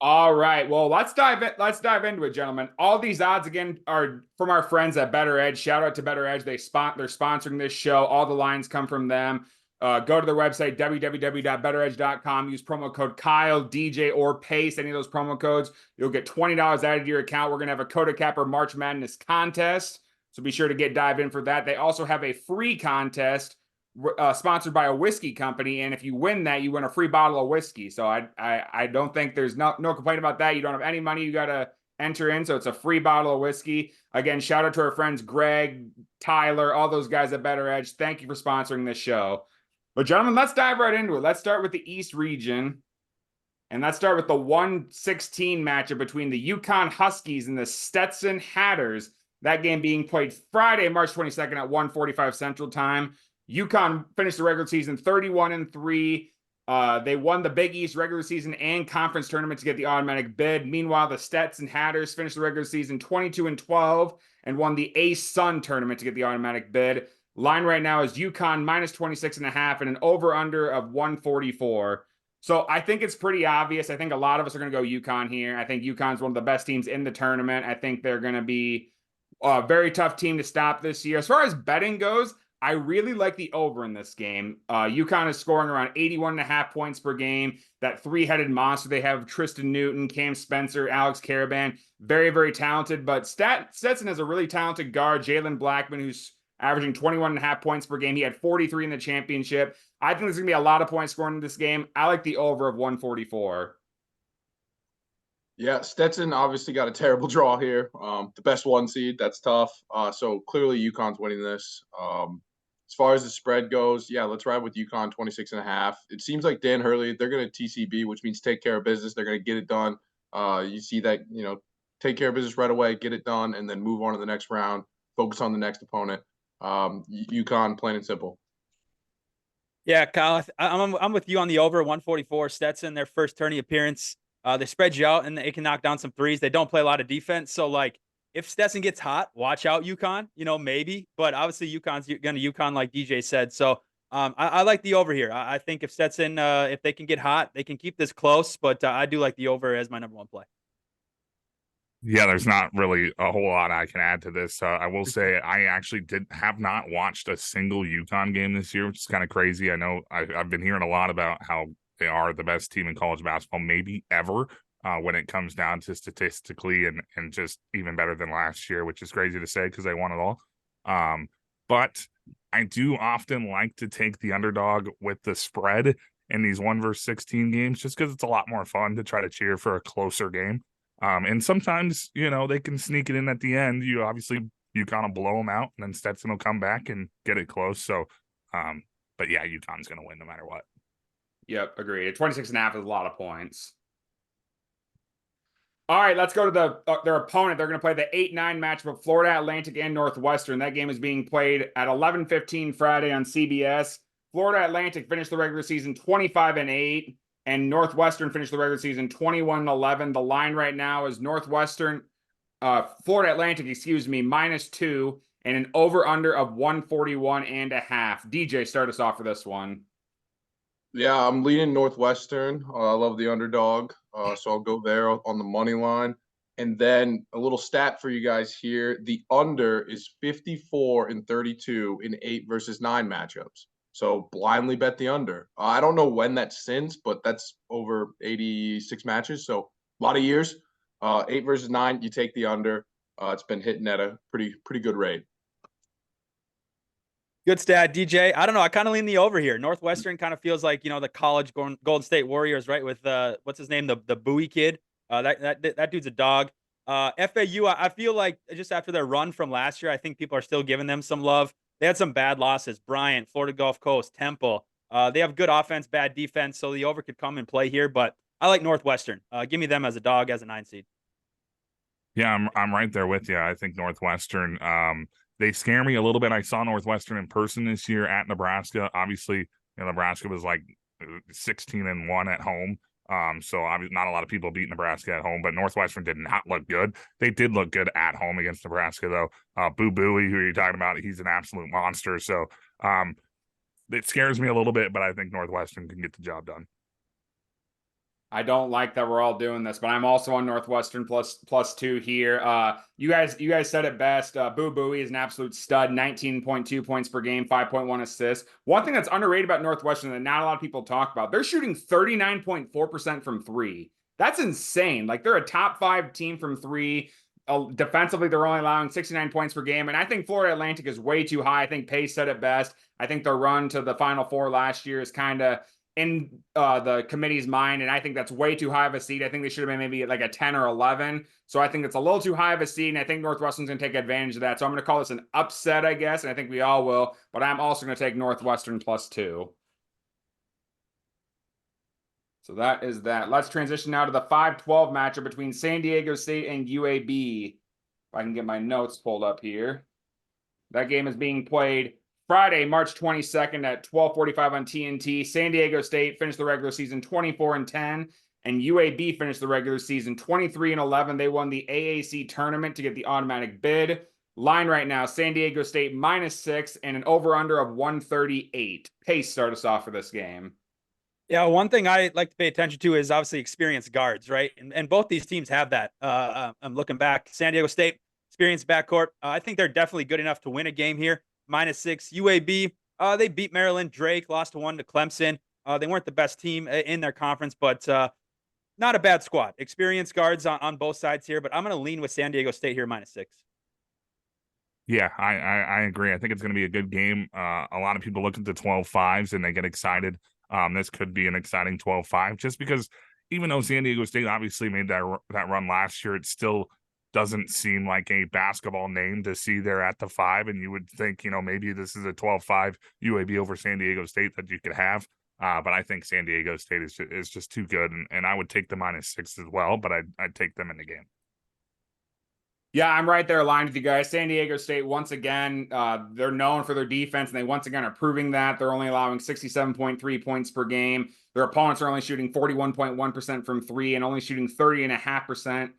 All right. Well, let's dive into it, gentlemen. All these odds again are from our friends at Better Edge. Shout out to Better Edge. They're sponsoring this show. All the lines come from them. Go to their website, www.betteredge.com. Use promo code Kyle, DJ, or Pace, any of those promo codes. You'll get $20 added to your account. We're going to have a Kota Capper March Madness contest. So be sure to dive in for that. They also have a free contest sponsored by a whiskey company, and if you win that, you win a free bottle of whiskey. So I don't think there's no complaint about that. You don't have any money you gotta enter in, so it's a free bottle of whiskey. Again, shout out to our friends Greg, Tyler, all those guys at Better Edge. Thank you for sponsoring this show. But gentlemen, let's dive right into it. Let's start with the East region. And let's start with the 116 matchup between the Yukon Huskies and the Stetson Hatters. That game being played Friday, March 22nd at 1:45 Central Time. Yukon finished the regular season 31-3. They won the Big East regular season and conference tournament to get the automatic bid. Meanwhile, the Stetson Hatters finished the regular season 22-12 and won the Ace Sun tournament to get the automatic bid. Line right now is Yukon minus 26.5 and an over-under of 144. So I think it's pretty obvious. I think a lot of us are going to go Yukon here. I think Yukon's one of the best teams in the tournament. I think they're going to be a very tough team to stop this year. As far as betting goes, I really like the over in this game. Yukon is scoring around 81.5 points per game. That three-headed monster they have, Tristan Newton, Cam Spencer, Alex Caravan, very, very talented. But Stetson has a really talented guard, Jalen Blackman, who's averaging 21.5 points per game. He had 43 in the championship. I think there's going to be a lot of points scored in this game. I like the over of 144. Yeah, Stetson obviously got a terrible draw here. The best one seed, that's tough. So clearly UConn's winning this. As far as the spread goes, yeah, let's ride with UConn 26.5. It seems like Dan Hurley, they're going to TCB, which means take care of business. They're going to get it done. You see that, take care of business right away, get it done, and then move on to the next round, focus on the next opponent. UConn, plain and simple. Yeah, Kyle, I'm with you on the over 144. Stetson, their first tourney appearance. They spread you out and they can knock down some threes. They don't play a lot of defense. So, like, if Stetson gets hot, watch out, UConn, maybe. But obviously, UConn's going to UConn, like DJ said. So, I like the over here. I think if Stetson, if they can get hot, they can keep this close. But I do like the over as my number one play. Yeah, there's not really a whole lot I can add to this. I will say I actually have not watched a single UConn game this year, which is kind of crazy. I know I've been hearing a lot about how they are the best team in college basketball, maybe ever, when it comes down to statistically and just even better than last year, which is crazy to say because they won it all. But I do often like to take the underdog with the spread in these 1 versus 16 games just because it's a lot more fun to try to cheer for a closer game. And sometimes, they can sneak it in at the end. You kind of blow them out, and then Stetson will come back and get it close. So, but yeah, UConn's going to win no matter what. Yep, agreed. 26.5 is a lot of points. All right, let's go to their opponent. They're going to play the 8-9 matchup of Florida Atlantic and Northwestern. That game is being played at 11:15 Friday on CBS. Florida Atlantic finished the regular season 25-8. And Northwestern finished the regular season 21-11. The line right now is Florida Atlantic, -2 and an over-under of 141.5. DJ, start us off for this one. Yeah, I'm leaning Northwestern. I love the underdog, so I'll go there on the money line. And then a little stat for you guys here. The under is 54-32 in 8 versus 9 matchups. So blindly bet the under. I don't know when that's since, but that's over 86 matches. So a lot of years. 8 versus 9, you take the under. It's been hitting at a pretty good rate. Good stat, DJ. I don't know. I kind of lean the over here. Northwestern kind of feels like, the college Golden State Warriors, right? With what's his name? The Bowie kid. That dude's a dog. FAU, I feel like just after their run from last year, I think people are still giving them some love. They had some bad losses. Bryant, Florida Gulf Coast, Temple. They have good offense, bad defense, so the over could come and play here. But I like Northwestern. Give me them as a dog, as a 9 seed. Yeah, I'm right there with you. I think Northwestern, they scare me a little bit. I saw Northwestern in person this year at Nebraska. Obviously, Nebraska was like 16-1 at home. So obviously not a lot of people beat Nebraska at home, but Northwestern did not look good. They did look good at home against Nebraska, though. Boo Booey, who you're talking about, he's an absolute monster. So it scares me a little bit, but I think Northwestern can get the job done. I don't like that we're all doing this, but I'm also on Northwestern plus 2 here. You guys said it best. Boo Booey is an absolute stud, 19.2 points per game, 5.1 assists. One thing that's underrated about Northwestern that not a lot of people talk about, they're shooting 39.4% from three. That's insane. Like they're a top 5 team from three. Defensively, they're only allowing 69 points per game. And I think Florida Atlantic is way too high. I think Pace said it best. I think their run to the Final Four last year is kind of in the committee's mind, and I think that's way too high of a seed. I think they should have been maybe like a 10 or 11. So I think it's a little too high of a seed, and I think Northwestern's going to take advantage of that. So I'm going to call this an upset, I guess, and I think we all will. But I'm also going to take Northwestern +2. So that is that. Let's transition now to the 5-12 matchup between San Diego State and UAB. If I can get my notes pulled up here. That game is being played Friday, March 22nd at 12:45 on TNT. San Diego State finished the regular season 24-10, and UAB finished the regular season 23-11. They won the AAC tournament to get the automatic bid. Line right now, San Diego State -6 and an over-under of 138. Pace, start us off for this game. Yeah, one thing I like to pay attention to is obviously experienced guards, right? And both these teams have that. I'm looking back. San Diego State, experienced backcourt. I think they're definitely good enough to win a game here. -6. UAB, they beat Maryland. Drake lost 1 to Clemson. They weren't the best team in their conference, but not a bad squad. Experienced guards on both sides here, but I'm going to lean with San Diego State here -6. Yeah, I agree. I think it's going to be a good game. A lot of people look at the 12-5s and they get excited. This could be an exciting 12-5 just because even though San Diego State obviously made that run last year, it still doesn't seem like a basketball name to see there at the 5. And you would think, maybe this is a 12-5 UAB over San Diego State that you could have. But I think San Diego State is just too good. And I would take the -6 as well, but I'd take them in the game. Yeah, I'm right there aligned with you guys. San Diego State, once again, they're known for their defense, and they once again are proving that. They're only allowing 67.3 points per game. Their opponents are only shooting 41.1% from three and only shooting 30.5%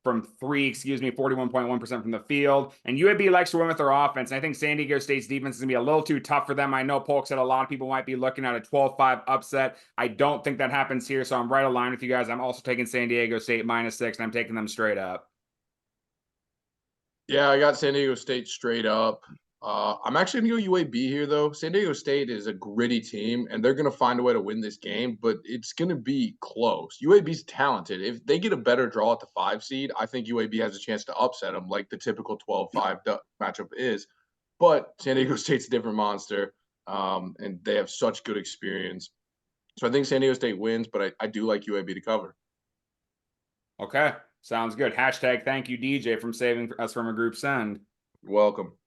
from three, 41.1% from the field. And UAB likes to win with their offense. And I think San Diego State's defense is going to be a little too tough for them. I know Polk said a lot of people might be looking at a 12-5 upset. I don't think that happens here, so I'm right aligned with you guys. I'm also taking San Diego State -6, and I'm taking them straight up. Yeah, I got San Diego State straight up. I'm actually going to go UAB here, though. San Diego State is a gritty team, and they're going to find a way to win this game, but it's going to be close. UAB's talented. If they get a better draw at the 5 seed, I think UAB has a chance to upset them like the typical 12-5 matchup is. But San Diego State's a different monster, and they have such good experience. So I think San Diego State wins, but I do like UAB to cover. Okay, sounds good. Hashtag thank you, DJ, from saving us from a group send. You're welcome.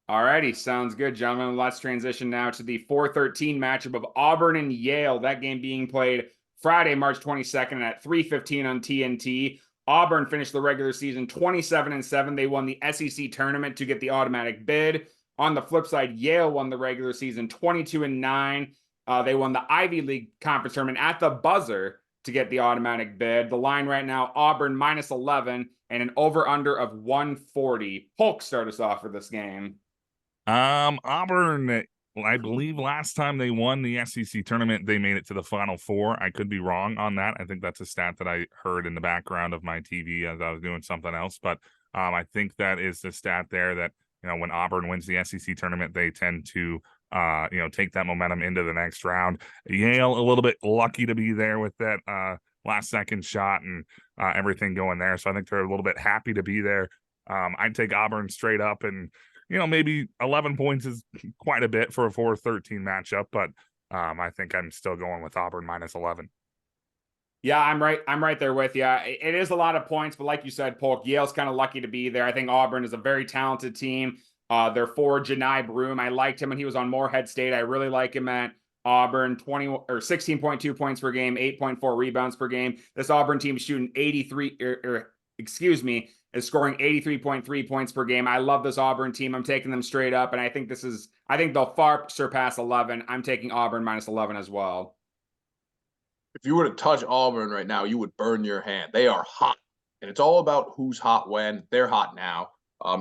Alrighty, sounds good, gentlemen. Let's transition now to the 4-13 matchup of Auburn and Yale. That game being played Friday, March 22nd at 3:15 on TNT. Auburn finished the regular season 27-7. They won the SEC tournament to get the automatic bid. On the flip side, Yale won the regular season 22-9. They won the Ivy League conference tournament at the buzzer to get the automatic bid. The line right now, Auburn -11 and an over-under of 140. Polk, start us off for this game. Auburn, I believe last time they won the SEC tournament, they made it to the Final Four. I could be wrong on that. I think that's a stat that I heard in the background of my TV as I was doing something else. But I think that is the stat there that, when Auburn wins the SEC tournament, they tend to, take that momentum into the next round. Yale, a little bit lucky to be there with that last second shot and everything going there. So I think they're a little bit happy to be there. I'd take Auburn straight up and, maybe 11 points is quite a bit for a 4-13 matchup, but I think I'm still going with Auburn -11. Yeah, I'm right there with you. It is a lot of points, but like you said, Polk, Yale's kind of lucky to be there. I think Auburn is a very talented team. Their forward, Janai Broom, I liked him when he was on Morehead State. I really like him at Auburn, 16.2 points per game, 8.4 rebounds per game. This Auburn team is shooting 83, is scoring 83.3 points per game. I love this Auburn team. I'm taking them straight up, and I think they'll far surpass 11. I'm taking Auburn -11 as well. If you were to touch Auburn right now, you would burn your hand. They are hot, and it's all about who's hot when. They're hot now.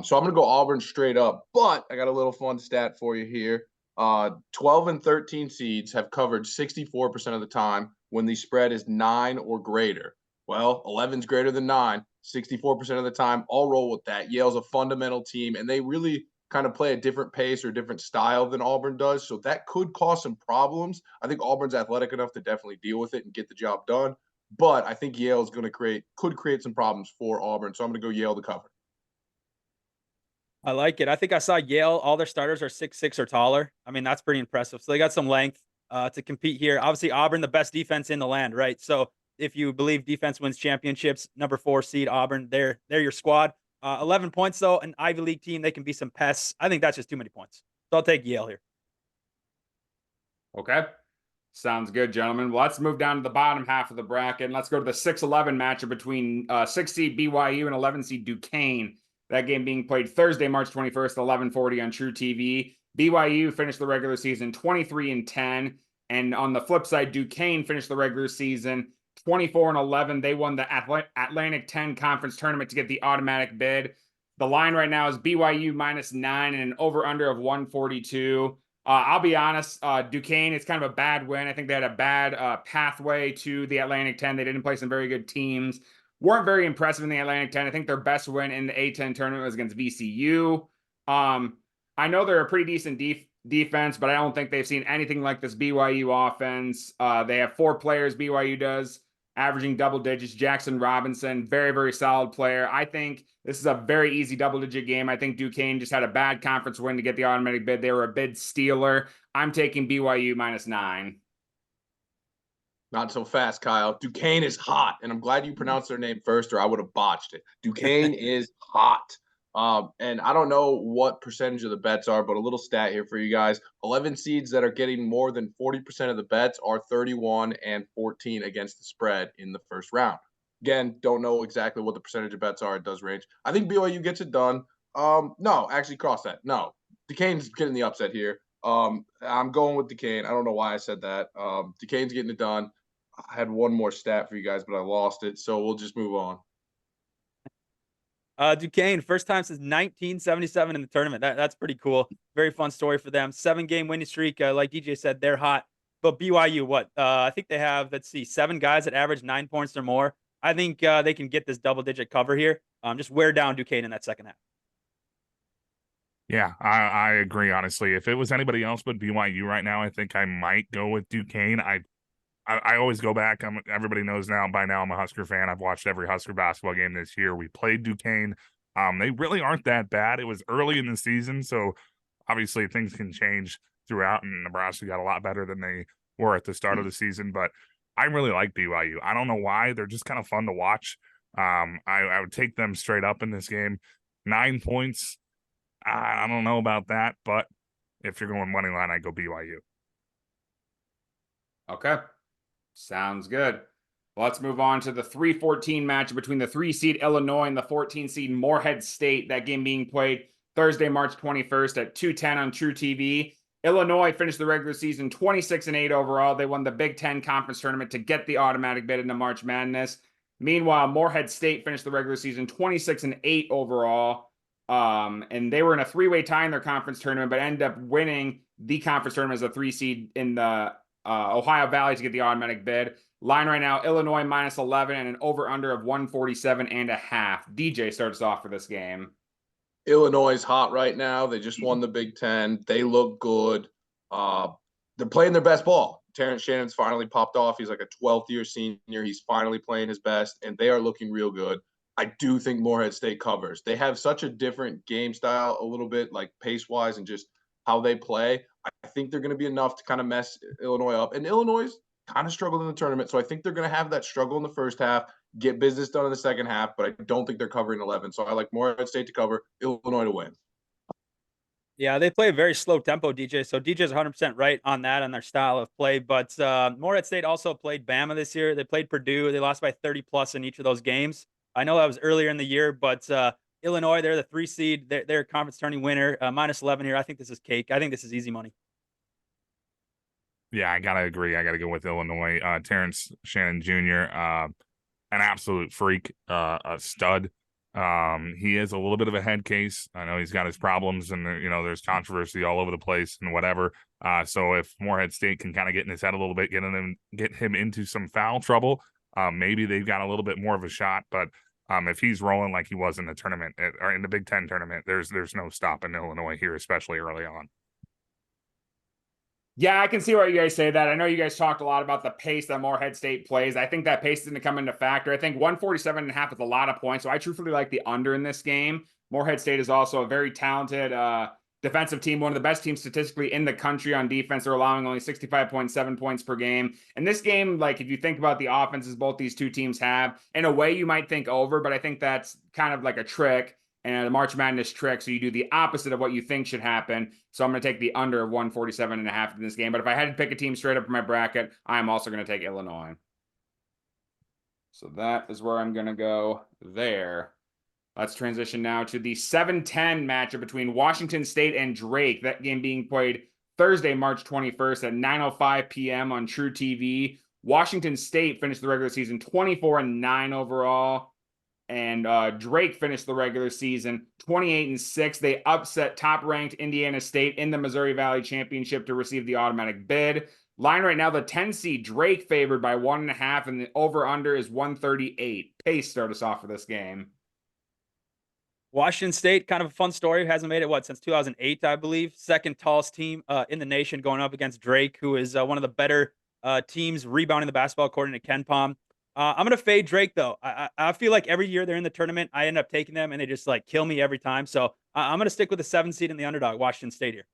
So I'm going to go Auburn straight up, but I got a little fun stat for you here. 12 and 13 seeds have covered 64% of the time when the spread is 9 or greater. Well, 11's greater than 9, 64% of the time. I'll roll with that. Yale's a fundamental team, and they really kind of play a different pace or different style than Auburn does. So that could cause some problems. I think Auburn's athletic enough to definitely deal with it and get the job done. But I think Yale is going to could create some problems for Auburn. So I'm going to go Yale to cover. I like it. I think I saw Yale. All their starters are 6'6" or taller. I mean, that's pretty impressive. So they got some length to compete here. Obviously, Auburn, the best defense in the land, right? So if you believe defense wins championships, number 4 seed Auburn, they're your squad. 11 points though, an Ivy League team, they can be some pests. I think that's just too many points. So I'll take Yale here. Okay. Sounds good, gentlemen. Well, let's move down to the bottom half of the bracket, and let's go to the 6-11 matchup between 6 seed BYU and 11 seed Duquesne. That game being played Thursday, March 21st, 11:40 on True TV. BYU finished the regular season 23-10, and on the flip side, Duquesne finished the regular season 24-11. They won the Atlantic 10 conference tournament to get the automatic bid. The line right now is BYU -9 and an over-under of 142. I'll be honest, Duquesne, it's kind of a bad win. I think they had a bad pathway to the Atlantic 10. They didn't play some very good teams. Weren't very impressive in the Atlantic 10. I think their best win in the A10 tournament was against VCU. I know they're a pretty decent defense, but I don't think they've seen anything like this BYU offense. They have 4 players, BYU does, averaging double digits. Jackson Robinson, very, very solid player. I think this is a very easy double-digit game. I think Duquesne just had a bad conference win to get the automatic bid. They were a bid stealer. I'm taking BYU -9. Not so fast, Kyle. Duquesne is hot, and I'm glad you pronounced their name first, or I would have botched it. Duquesne is hot. And I don't know what percentage of the bets are, but a little stat here for you guys. 11 seeds that are getting more than 40% of the bets are 31-14 against the spread in the first round. Again, don't know exactly what the percentage of bets are. It does range. I think BYU gets it done. No, actually cross that. No, Duquesne's getting the upset here. I'm going with Duquesne. I don't know why I said that. Duquesne's getting it done. I had one more stat for you guys, but I lost it. So we'll just move on. Duquesne, first time since 1977 in the tournament. That's pretty cool. Very fun story for them. 7-game winning streak. Like DJ said, they're hot. But BYU, what? I think they have, let's see, 7 guys that average 9 points or more. I think they can get this double-digit cover here. Just wear down Duquesne in that second half. Yeah, I agree, honestly. If it was anybody else but BYU right now, I think I might go with Duquesne. I always go back. Everybody knows now by now I'm a Husker fan. I've watched every Husker basketball game this year. We played Duquesne. They really aren't that bad. It was early in the season, so obviously things can change throughout, and Nebraska got a lot better than they were at the start of the season, but I really like BYU. I don't know why. They're just kind of fun to watch. I would take them straight up in this game. 9 points. I don't know about that, but if you're going money line, I go BYU. Okay. Sounds good. Well, let's move on to the 3-14 match between the 3 seed Illinois and the 14 seed Morehead State. That game being played Thursday, March 21st at 2:10 on True TV. Illinois finished the regular season 26-8 overall. They won the Big Ten Conference Tournament to get the automatic bid into March Madness. Meanwhile, Morehead State finished the regular season 26-8 overall. And they were in a 3-way tie in their conference tournament, but ended up winning the conference tournament as a 3 seed in the Ohio Valley to get the automatic bid. Line right now, Illinois -11 and an over-under of 147.5. DJ starts off for this game. Illinois is hot right now. They just won the Big Ten. They look good. They're playing their best ball. Terrence Shannon's finally popped off. He's like a 12th-year senior. He's finally playing his best, and they are looking real good. I do think Morehead State covers. They have such a different game style, a little bit like pace-wise and just how they play. I think they're going to be enough to kind of mess Illinois up. And Illinois kind of struggled in the tournament, so I think they're going to have that struggle in the first half, get business done in the second half, but I don't think they're covering 11. So I like Morehead State to cover, Illinois to win. Yeah, they play a very slow tempo, DJ. So DJ's 100% right on that, on their style of play. But Morehead State also played Bama this year. They played Purdue. They lost by 30+ in each of those games. I know that was earlier in the year, but Illinois, they're the 3 seed. They're a conference tourney winner. -11 here. I think this is cake. I think this is easy money. Yeah, I gotta agree. I gotta go with Illinois. Terrence Shannon Jr., an absolute freak, a stud. He is a little bit of a head case. I know he's got his problems, and there's controversy all over the place and whatever. So if Morehead State can kind of get in his head a little bit, get him into some foul trouble, maybe they've got a little bit more of a shot. But if he's rolling like he was in the tournament or in the Big Ten tournament, there's no stopping Illinois here, especially early on. Yeah, I can see why you guys say that. I know you guys talked a lot about the pace that Morehead State plays. I think that pace is going to come into factor. I think 147.5 is a lot of points, so I truthfully like the under in this game. Morehead State is also a very talented defensive team, one of the best teams statistically in the country on defense. They're allowing only 65.7 points per game. And this game, like if you think about the offenses both these two teams have, in a way you might think over, but I think that's kind of like a trick and a March Madness trick. So you do the opposite of what you think should happen. So I'm going to take the under of 147.5 in this game. But if I had to pick a team straight up for my bracket, I'm also going to take Illinois. So that is where I'm going to go there. Let's transition now to the 7-10 matchup between Washington State and Drake. That game being played Thursday, March 21st at 9:05 p.m. on True TV. Washington State finished the regular season 24-9 overall. And Drake finished the regular season 28-6. They upset top-ranked Indiana State in the Missouri Valley Championship to receive the automatic bid. Line right now, the 10 seed Drake favored by 1.5, and the over/under is 138. Pace start us off for this game. Washington State, kind of a fun story. Hasn't made it since 2008, I believe. Second tallest team in the nation, going up against Drake, who is one of the better teams rebounding the basketball, according to Ken Pom. I'm going to fade Drake, though. I feel like every year they're in the tournament, I end up taking them, and they just kill me every time. So I'm going to stick with the 7 seed and the underdog, Washington State here.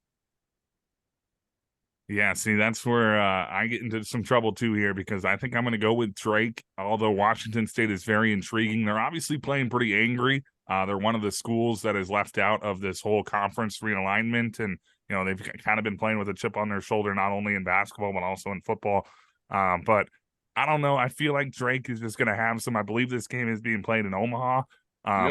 Yeah, see, that's where I get into some trouble too here, because I think I'm going to go with Drake, although Washington State is very intriguing. They're obviously playing pretty angry. They're one of the schools that is left out of this whole conference realignment, and they've kind of been playing with a chip on their shoulder, not only in basketball but also in football. But I don't know. I feel like Drake is just going to have some. I believe this game is being played in Omaha,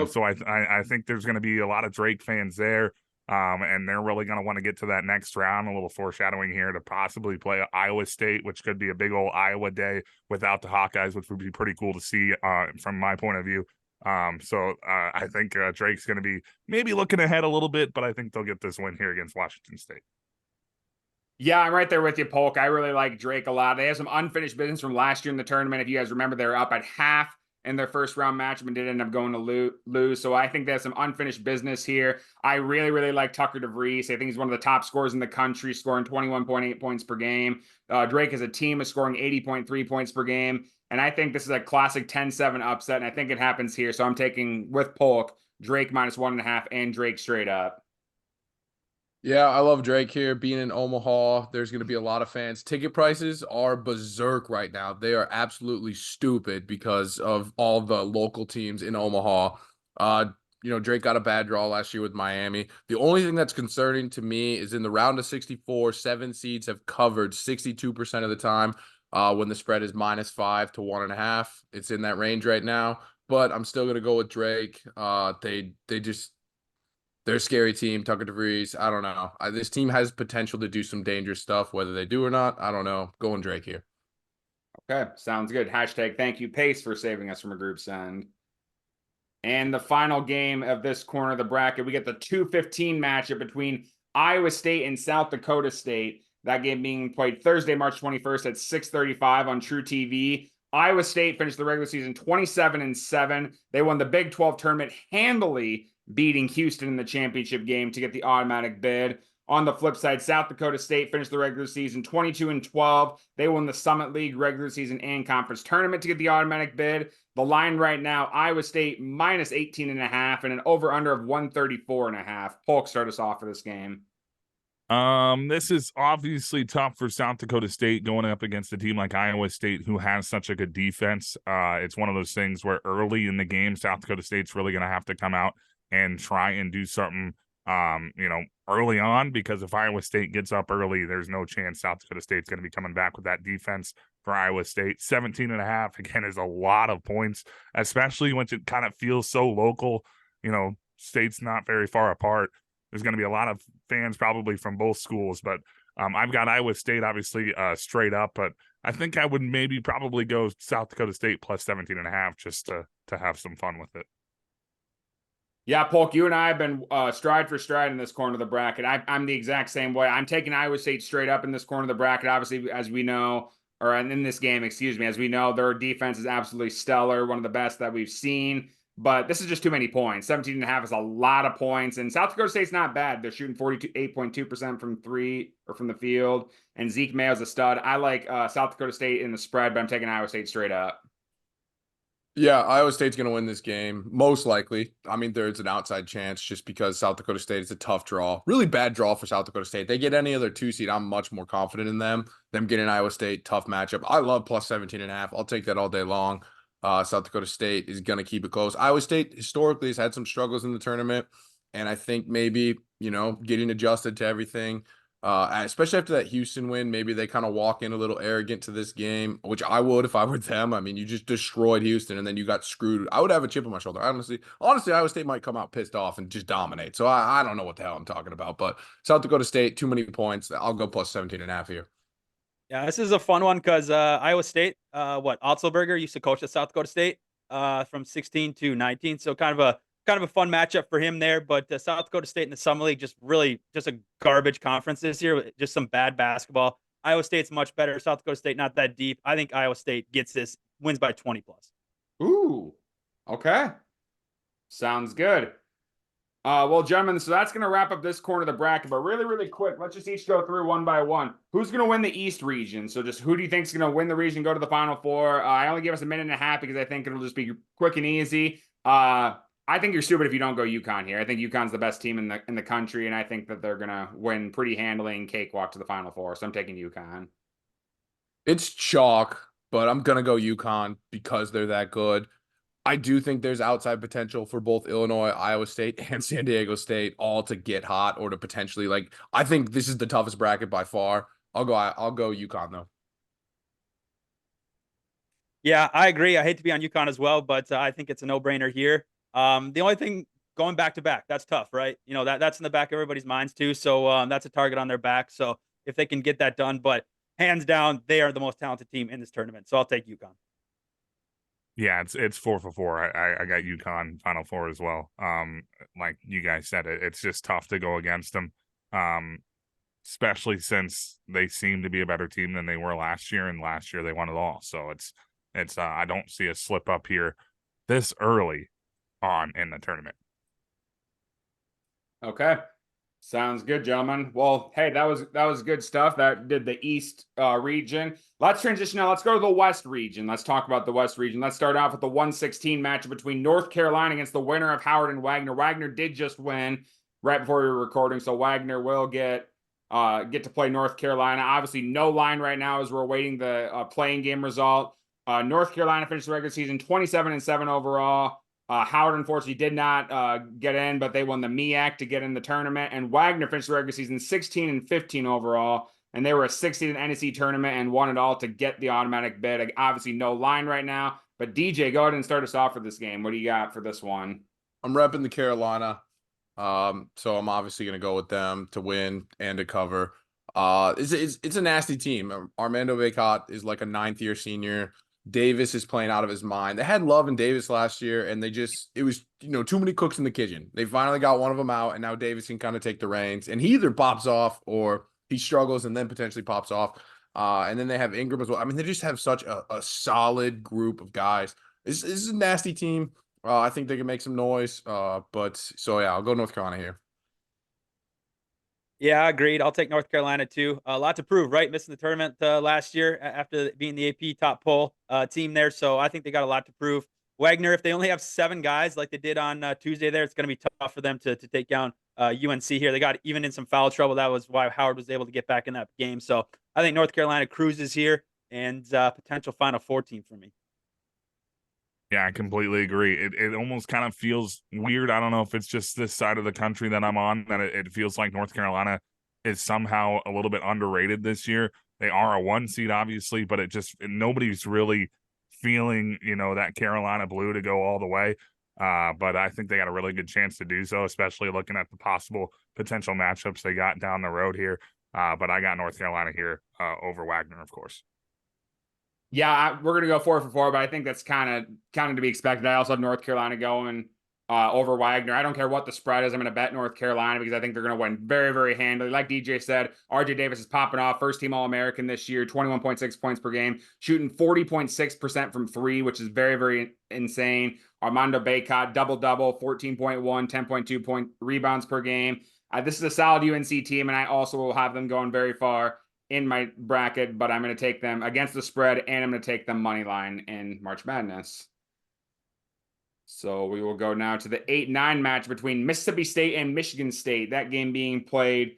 so I think there's going to be a lot of Drake fans there. And they're really going to want to get to that next round. A little foreshadowing here to possibly play Iowa State, which could be a big old Iowa day without the Hawkeyes, which would be pretty cool to see from my point of view. So I think Drake's going to be maybe looking ahead a little bit, but I think they'll get this win here against Washington State. Yeah, I'm right there with you, Polk. I really like Drake a lot. They have some unfinished business from last year in the tournament. If you guys remember, they were up at half in their first round matchup and did end up going to lose. So I think they have some unfinished business here. I really, really like Tucker DeVries. I think he's one of the top scorers in the country, scoring 21.8 points per game. Drake as a team is scoring 80.3 points per game. And I think this is a classic 10-7 upset, and I think it happens here. So I'm taking, with Polk, Drake minus 1.5 and Drake straight up. Yeah, I love Drake here. Being in Omaha, there's going to be a lot of fans. Ticket prices are berserk right now. They are absolutely stupid because of all the local teams in Omaha. Drake got a bad draw last year with Miami. The only thing that's concerning to me is in the round of 64, 7 seeds have covered 62% of the time when the spread is -5 to 1.5. It's in that range right now, but I'm still going to go with Drake. They're a scary team. Tucker DeVries, I don't know. This team has potential to do some dangerous stuff. Whether they do or not, I don't know. Going Drake here. Okay, sounds good. Hashtag thank you, Pace, for saving us from a group send. And the final game of this corner of the bracket, we get the 2-15 matchup between Iowa State and South Dakota State. That game being played Thursday, March 21st at 6:35 on True TV. Iowa State finished the regular season 27-7. They won the Big 12 tournament handily, beating Houston in the championship game to get the automatic bid. On the flip side, South Dakota State finished the regular season 22-12. They won the Summit League regular season and conference tournament to get the automatic bid. The line right now, Iowa State minus 18.5 and an over-under of 134.5. Polk, start us off for this game. This is obviously tough for South Dakota State going up against a team like Iowa State who has such a good defense. It's one of those things where early in the game, South Dakota State's really going to have to come out and try and do something, early on, because if Iowa State gets up early, there's no chance South Dakota State's going to be coming back with that defense for Iowa State. 17.5, again, is a lot of points, especially when it kind of feels so local. State's not very far apart. There's going to be a lot of fans probably from both schools, but I've got Iowa State obviously straight up, but I think I would maybe probably go South Dakota State plus 17.5 just to have some fun with it. Yeah, Polk, you and I have been stride for stride in this corner of the bracket. I'm the exact same way. I'm taking Iowa State straight up in this corner of the bracket. Obviously, as we know, or in this game, excuse me, as we know, their defense is absolutely stellar, one of the best that we've seen. But this is just too many points. 17.5 is a lot of points. And South Dakota State's not bad. They're shooting 48.2% from three or from the field. And Zeke Mayo's a stud. I like South Dakota State in the spread, but I'm taking Iowa State straight up. Yeah, Iowa State's going to win this game, most likely. I mean, there's an outside chance just because South Dakota State is a tough draw. Really bad draw for South Dakota State. They get any other 2 seed, I'm much more confident in them. Them getting Iowa State, tough matchup. I love plus 17.5. I'll take that all day long. South Dakota State is going to keep it close. Iowa State historically has had some struggles in the tournament, and I think maybe, getting adjusted to everything. Especially after that Houston win, maybe they kind of walk in a little arrogant to this game, which I would if I were them. I mean, you just destroyed Houston and then you got screwed. I would have a chip on my shoulder. Honestly, Iowa State might come out pissed off and just dominate. So I don't know what the hell I'm talking about. But South Dakota State, too many points. I'll go plus 17.5 here. Yeah, this is a fun one because Iowa State, Otzelberger used to coach at South Dakota State from 16 to 19, so kind of a fun matchup for him there. But South Dakota State in the Summer League just a garbage conference this year, just some bad basketball. Iowa State's much better. South Dakota State not that deep. I think Iowa State gets this, wins by 20 plus. Ooh, okay, sounds good. Well, gentlemen, so that's going to wrap up this corner of the bracket, but really, really quick, let's just each go through one by one. Who's going to win the East region? So just who do you think is going to win the region, go to the Final Four? I only give us a minute and a half because I think it'll just be quick and easy. I think you're stupid if you don't go UConn here. I think UConn's the best team in the country, and I think that they're going to win pretty handily and cakewalk to the Final Four, so I'm taking UConn. It's chalk, but I'm going to go UConn because they're that good. I do think there's outside potential for both Illinois, Iowa State, and San Diego State all to get hot or to potentially I think this is the toughest bracket by far. I'll go UConn though. Yeah, I agree. I hate to be on UConn as well, but I think it's a no-brainer here. The only thing going back to back, that's tough, right? That's in the back of everybody's minds too. So that's a target on their back. So if they can get that done, but hands down, they are the most talented team in this tournament. So I'll take UConn. Yeah, it's 4 for 4. I got UConn Final Four as well. Like you guys said, it's just tough to go against them, especially since they seem to be a better team than they were last year, and last year they won it all. So it's I don't see a slip up here this early on in the tournament. Okay. Sounds good, gentlemen. Well, hey, that was good stuff. That did the East region. Let's transition now. Let's go to the West region. Let's talk about the West region. Let's start off with the 116 matchup between North Carolina against the winner of Howard and Wagner. Wagner did just win right before we were recording, so Wagner will get to play North Carolina. Obviously, no line right now as we're awaiting the playing game result. North Carolina finished the regular season 27-7 overall. Howard unfortunately did not get in, but they won the MEAC to get in the tournament. And Wagner finished the regular season 16-15 overall, and they were a 16 in the NEC tournament and won it all to get the automatic bid. Obviously, no line right now. But DJ, go ahead and start us off for this game. What do you got for this one? I'm repping the Carolina, so I'm obviously going to go with them to win and to cover. It's a nasty team. Armando Bacot is like a 9th-year senior. Davis is playing out of his mind. They had Love and Davis last year, and it was too many cooks in the kitchen. They finally got one of them out, and now Davis can kind of take the reins. And he either pops off or he struggles and then potentially pops off. And then they have Ingram as well. I mean, they just have such a solid group of guys. This is a nasty team. I think they can make some noise. I'll go North Carolina here. Yeah, agreed. I'll take North Carolina too. A lot to prove, right? Missing the tournament last year after being the AP top poll team there. So I think they got a lot to prove. Wagner, if they only have 7 guys like they did on Tuesday there, it's going to be tough for them to take down UNC here. They got even in some foul trouble. That was why Howard was able to get back in that game. So I think North Carolina cruises here and potential Final Four team for me. Yeah, I completely agree. It almost kind of feels weird. I don't know if it's just this side of the country that I'm on, that it feels like North Carolina is somehow a little bit underrated this year. They are a 1 seed, obviously, but nobody's really feeling, that Carolina blue to go all the way. But I think they got a really good chance to do so, especially looking at the possible potential matchups they got down the road here. But I got North Carolina here over Wagner, of course. Yeah, we're gonna go 4 for 4, but I think that's kind of to be expected. I also have North Carolina going over Wagner. I don't care what the spread is. I'm going to bet North Carolina because I think they're going to win very, very handily. Like DJ said, RJ Davis is popping off. First team All-American this year, 21.6 points per game, shooting 40.6% from three, which is very, very insane. Armando Bacot, double-double, 14.1, 10.2 point rebounds per game. This is a solid UNC team, and I also will have them going very far in my bracket, but I'm going to take them against the spread, and I'm going to take them money line in March Madness. So we will go now to the 8-9 match between Mississippi State and Michigan State. That game being played,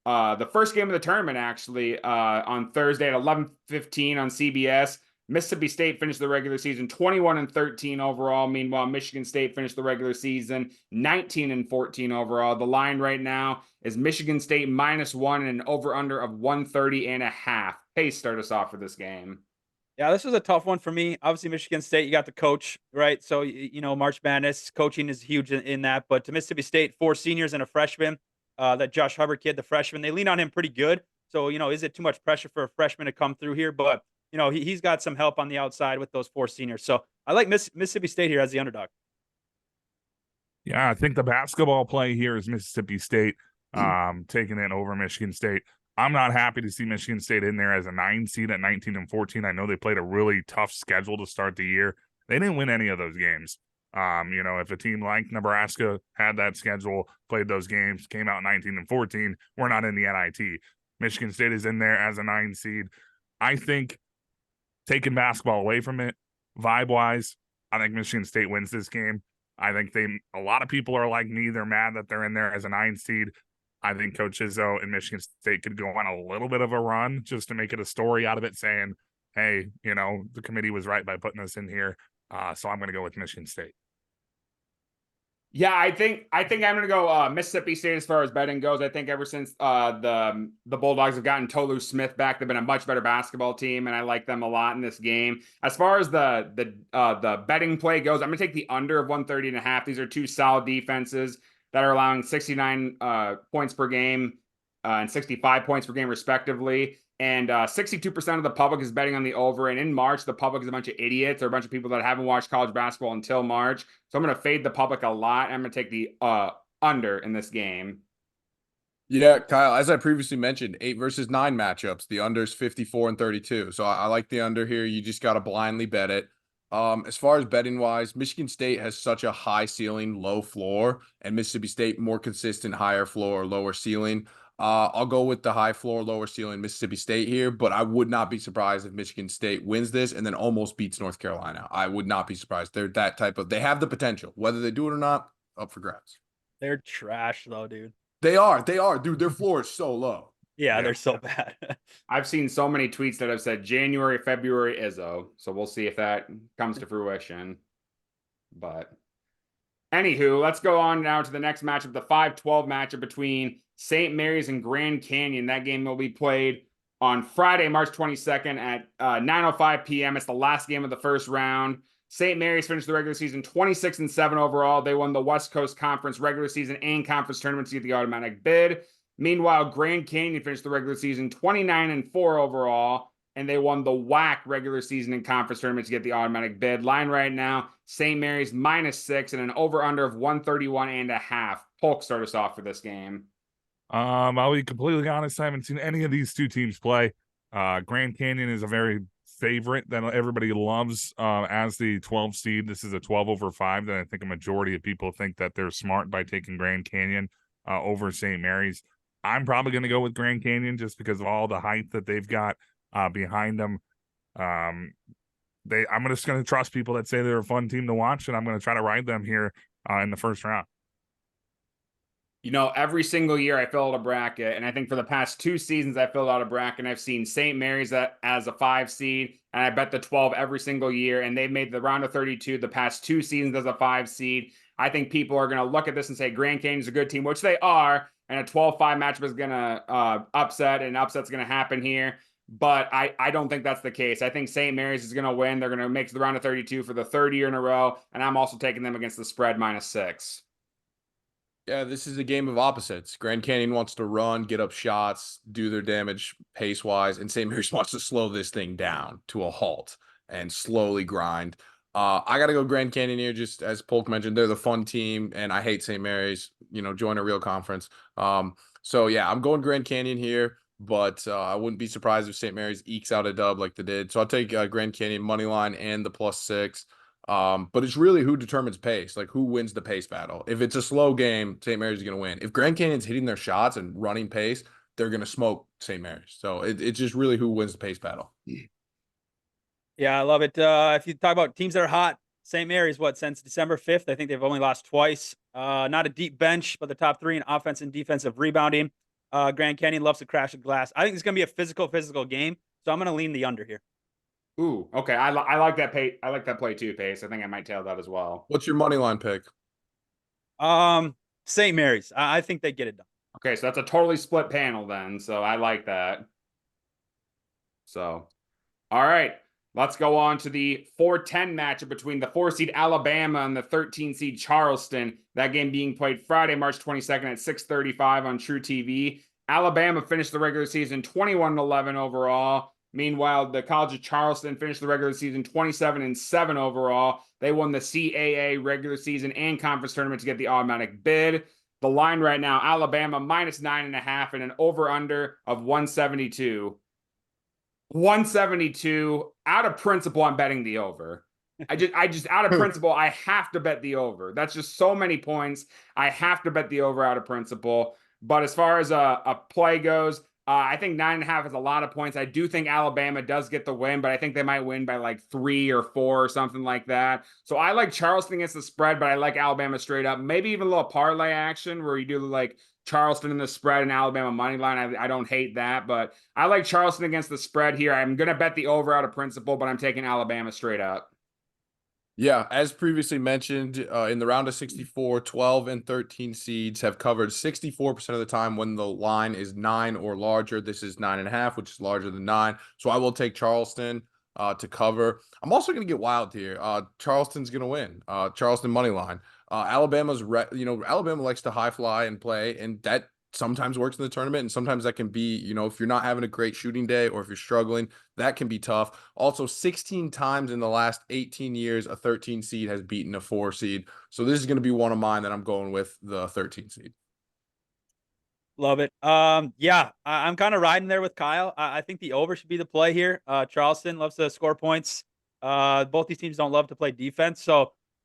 the first game of the tournament, actually, on Thursday at 11:15 on CBS. Mississippi State finished the regular season 21-13 overall. Meanwhile, Michigan State finished the regular season 19-14 overall. The line right now is Michigan State -1 and an over-under of 130.5. Pace, start us off for this game. Yeah, this was a tough one for me. Obviously, Michigan State, you got the coach, right? So, you know, March Madness coaching is huge in that. But to Mississippi State, 4 seniors and a freshman, that Josh Hubbard kid, the freshman, they lean on him pretty good. So, you know, is it too much pressure for a freshman to come through here? But, you know, he's got some help on the outside with those 4 seniors. So I like Mississippi State here as the underdog. Yeah, I think the basketball play here is Mississippi State taking it over Michigan State. I'm not happy to see Michigan State in there as a 9 seed at 19-14. I know they played a really tough schedule to start the year. They didn't win any of those games. You know, if a team like Nebraska had that schedule, played those games, came out 19-14, we're not in the NIT. Michigan State is in there as a 9 seed. I think taking basketball away from it, vibe-wise, I think Michigan State wins this game. I think a lot of people are like me. They're mad that they're in there as a 9 seed. I think Coach Izzo and Michigan State could go on a little bit of a run just to make it a story out of it, saying, hey, you know, the committee was right by putting us in here. So I'm going to go with Michigan State. Yeah, I think I'm going to go Mississippi State as far as betting goes. I think ever since the Bulldogs have gotten Tolu Smith back, they've been a much better basketball team, and I like them a lot in this game. As far as the betting play goes, I'm going to take the under of 130.5. These are two solid defenses that are allowing 69 points per game and 65 points per game, respectively. And 62% of the public is betting on the over. And in March, the public is a bunch of idiots or a bunch of people that haven't watched college basketball until March. So I'm going to fade the public a lot. I'm going to take the under in this game. Yeah, Kyle, as I previously mentioned, 8 versus 9 matchups. The under is 54-32. So I like the under here. You just got to blindly bet it. As far as betting wise, Michigan State has such a high ceiling, low floor, and Mississippi State more consistent, higher floor, lower ceiling. I'll go with the high floor, lower ceiling Mississippi State here, but I would not be surprised if Michigan State wins this and then almost beats North Carolina. I would not be surprised. They're that type of, they have the potential. Whether they do it or not, up for grabs. They're trash though, dude. They are, dude. Their floor is so low. Yeah, they're so bad. I've seen so many tweets that have said January, February, Izzo. So we'll see if that comes to fruition. But anywho, let's go on now to the next matchup, the 5-12 matchup between St. Mary's and Grand Canyon. That game will be played on Friday, March 22nd at 9:05 p.m. It's the last game of the first round. St. Mary's finished the regular season 26-7 overall. They won the West Coast Conference regular season and conference tournament to get the automatic bid. Meanwhile, Grand Canyon finished the regular season 29-4 overall, and they won the WAC regular season and conference tournament to get the automatic bid. Line right now, St. Mary's -6 and an over-under of 131.5. Polk, start us off for this game. I'll be completely honest. I haven't seen any of these two teams play. Grand Canyon is a very favorite that everybody loves as the 12 seed. This is a 12/5 that I think a majority of people think that they're smart by taking Grand Canyon over St. Mary's. I'm probably going to go with Grand Canyon just because of all the hype that they've got behind them. I'm just going to trust people that say they're a fun team to watch, and I'm going to try to ride them here in the first round. You know, every single year I fill out a bracket, and I think for the past 2 seasons I filled out a bracket, and I've seen St. Mary's as a 5 seed, and I bet the 12 every single year, and they've made the round of 32 the past 2 seasons as a 5 seed. I think people are going to look at this and say Grand Canyon's a good team, which they are, and a 12-5 matchup is going to upset, and upset's going to happen here. But I don't think that's the case. I think St. Mary's is going to win. They're going to make the round of 32 for the 3rd year in a row, and I'm also taking them against the spread -6. Yeah, this is a game of opposites. Grand Canyon wants to run, get up shots, do their damage pace-wise, and St. Mary's wants to slow this thing down to a halt and slowly grind. I got to go Grand Canyon here, just as Polk mentioned. They're the fun team, and I hate St. Mary's. Join a real conference. So yeah, I'm going Grand Canyon here, but I wouldn't be surprised if St. Mary's ekes out a dub like they did. So I'll take Grand Canyon money line and the +6. But it's really who determines pace, like who wins the pace battle. If it's a slow game, St. Mary's is going to win. If Grand Canyon's hitting their shots and running pace, they're going to smoke St. Mary's. So it's just really who wins the pace battle. Yeah, I love it. If you talk about teams that are hot, St. Mary's, since December 5th, I think they've only lost twice. Not a deep bench, but the top 3 in offense and defensive rebounding. Grand Canyon loves to crash the glass. I think it's going to be a physical game, so I'm going to lean the under here. Ooh, okay. I like that pay. I like that play too, Pace. I think I might tail that as well. What's your money line pick? St. Mary's. I think they get it done. Okay, so that's a totally split panel then. So I like that. So, all right. Let's go on to the 4-10 matchup between the 4-seed Alabama and the 13-seed Charleston. That game being played Friday, March 22nd at 6:35 on True TV. Alabama finished the regular season 21-11 overall. Meanwhile, the College of Charleston finished the regular season 27-7 overall. They won the CAA regular season and conference tournament to get the automatic bid. The line right now, Alabama -9.5 and an over-under of 172. 172. Out of principle, I'm betting the over. I just out of principle, I have to bet the over. That's just so many points. I have to bet the over out of principle. But as far as a play goes, I think 9.5 is a lot of points. I do think Alabama does get the win, but I think they might win by like 3 or 4 or something like that. So I like Charleston against the spread, but I like Alabama straight up. Maybe even a little parlay action where you do like Charleston in the spread and Alabama money line. I don't hate that, but I like Charleston against the spread here. I'm going to bet the over out of principle, but I'm taking Alabama straight up. Yeah, as previously mentioned, in the round of 64, 12 and 13 seeds have covered 64% of the time when the line is 9 or larger. This is 9.5, which is larger than 9. So I will take Charleston to cover. I'm also going to get wild here. Charleston's going to win. Charleston money line. Alabama likes to high fly and play, and that sometimes works in the tournament, and sometimes that can be, if you're not having a great shooting day or if you're struggling, that can be tough. Also, 16 times in the last 18 years, a 13 seed has beaten a 4 seed. So this is going to be one of mine that I'm going with, the 13 seed. Love it. Yeah, I'm kind of riding there with Kyle. I think the over should be the play here. Charleston loves to score points. Both these teams don't love to play defense.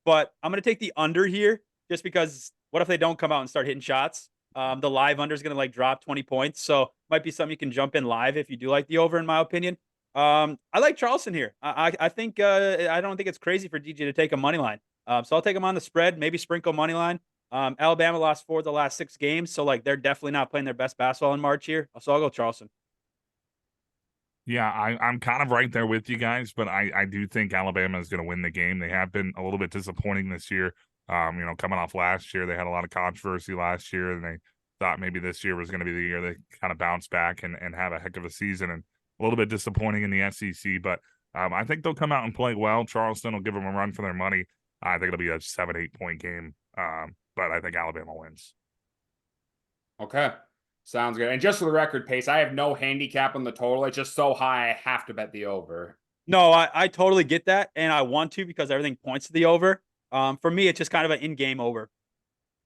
But I'm going to take the under here just because what if they don't come out and start hitting shots? The live under is going to drop 20 points. So might be something you can jump in live if you do like the over, in my opinion. I like Charleston here. I think I don't think it's crazy for DJ to take a money line. So I'll take them on the spread, maybe sprinkle money line. Alabama lost 4 of the last 6 games. So they're definitely not playing their best basketball in March here. So I'll go Charleston. Yeah, I'm kind of right there with you guys, but I do think Alabama is going to win the game. They have been a little bit disappointing this year. Coming off last year, they had a lot of controversy last year, and they thought maybe this year was going to be the year they kind of bounce back and have a heck of a season, and a little bit disappointing in the SEC. But I think they'll come out and play well. Charleston will give them a run for their money. I think it'll be a 7-8 point game, but I think Alabama wins. Okay. Sounds good. And just for the record, Pace, I have no handicap on the total. It's just so high, I have to bet the over. No, I totally get that, and I want to because everything points to the over. For me, it's just kind of an in-game over.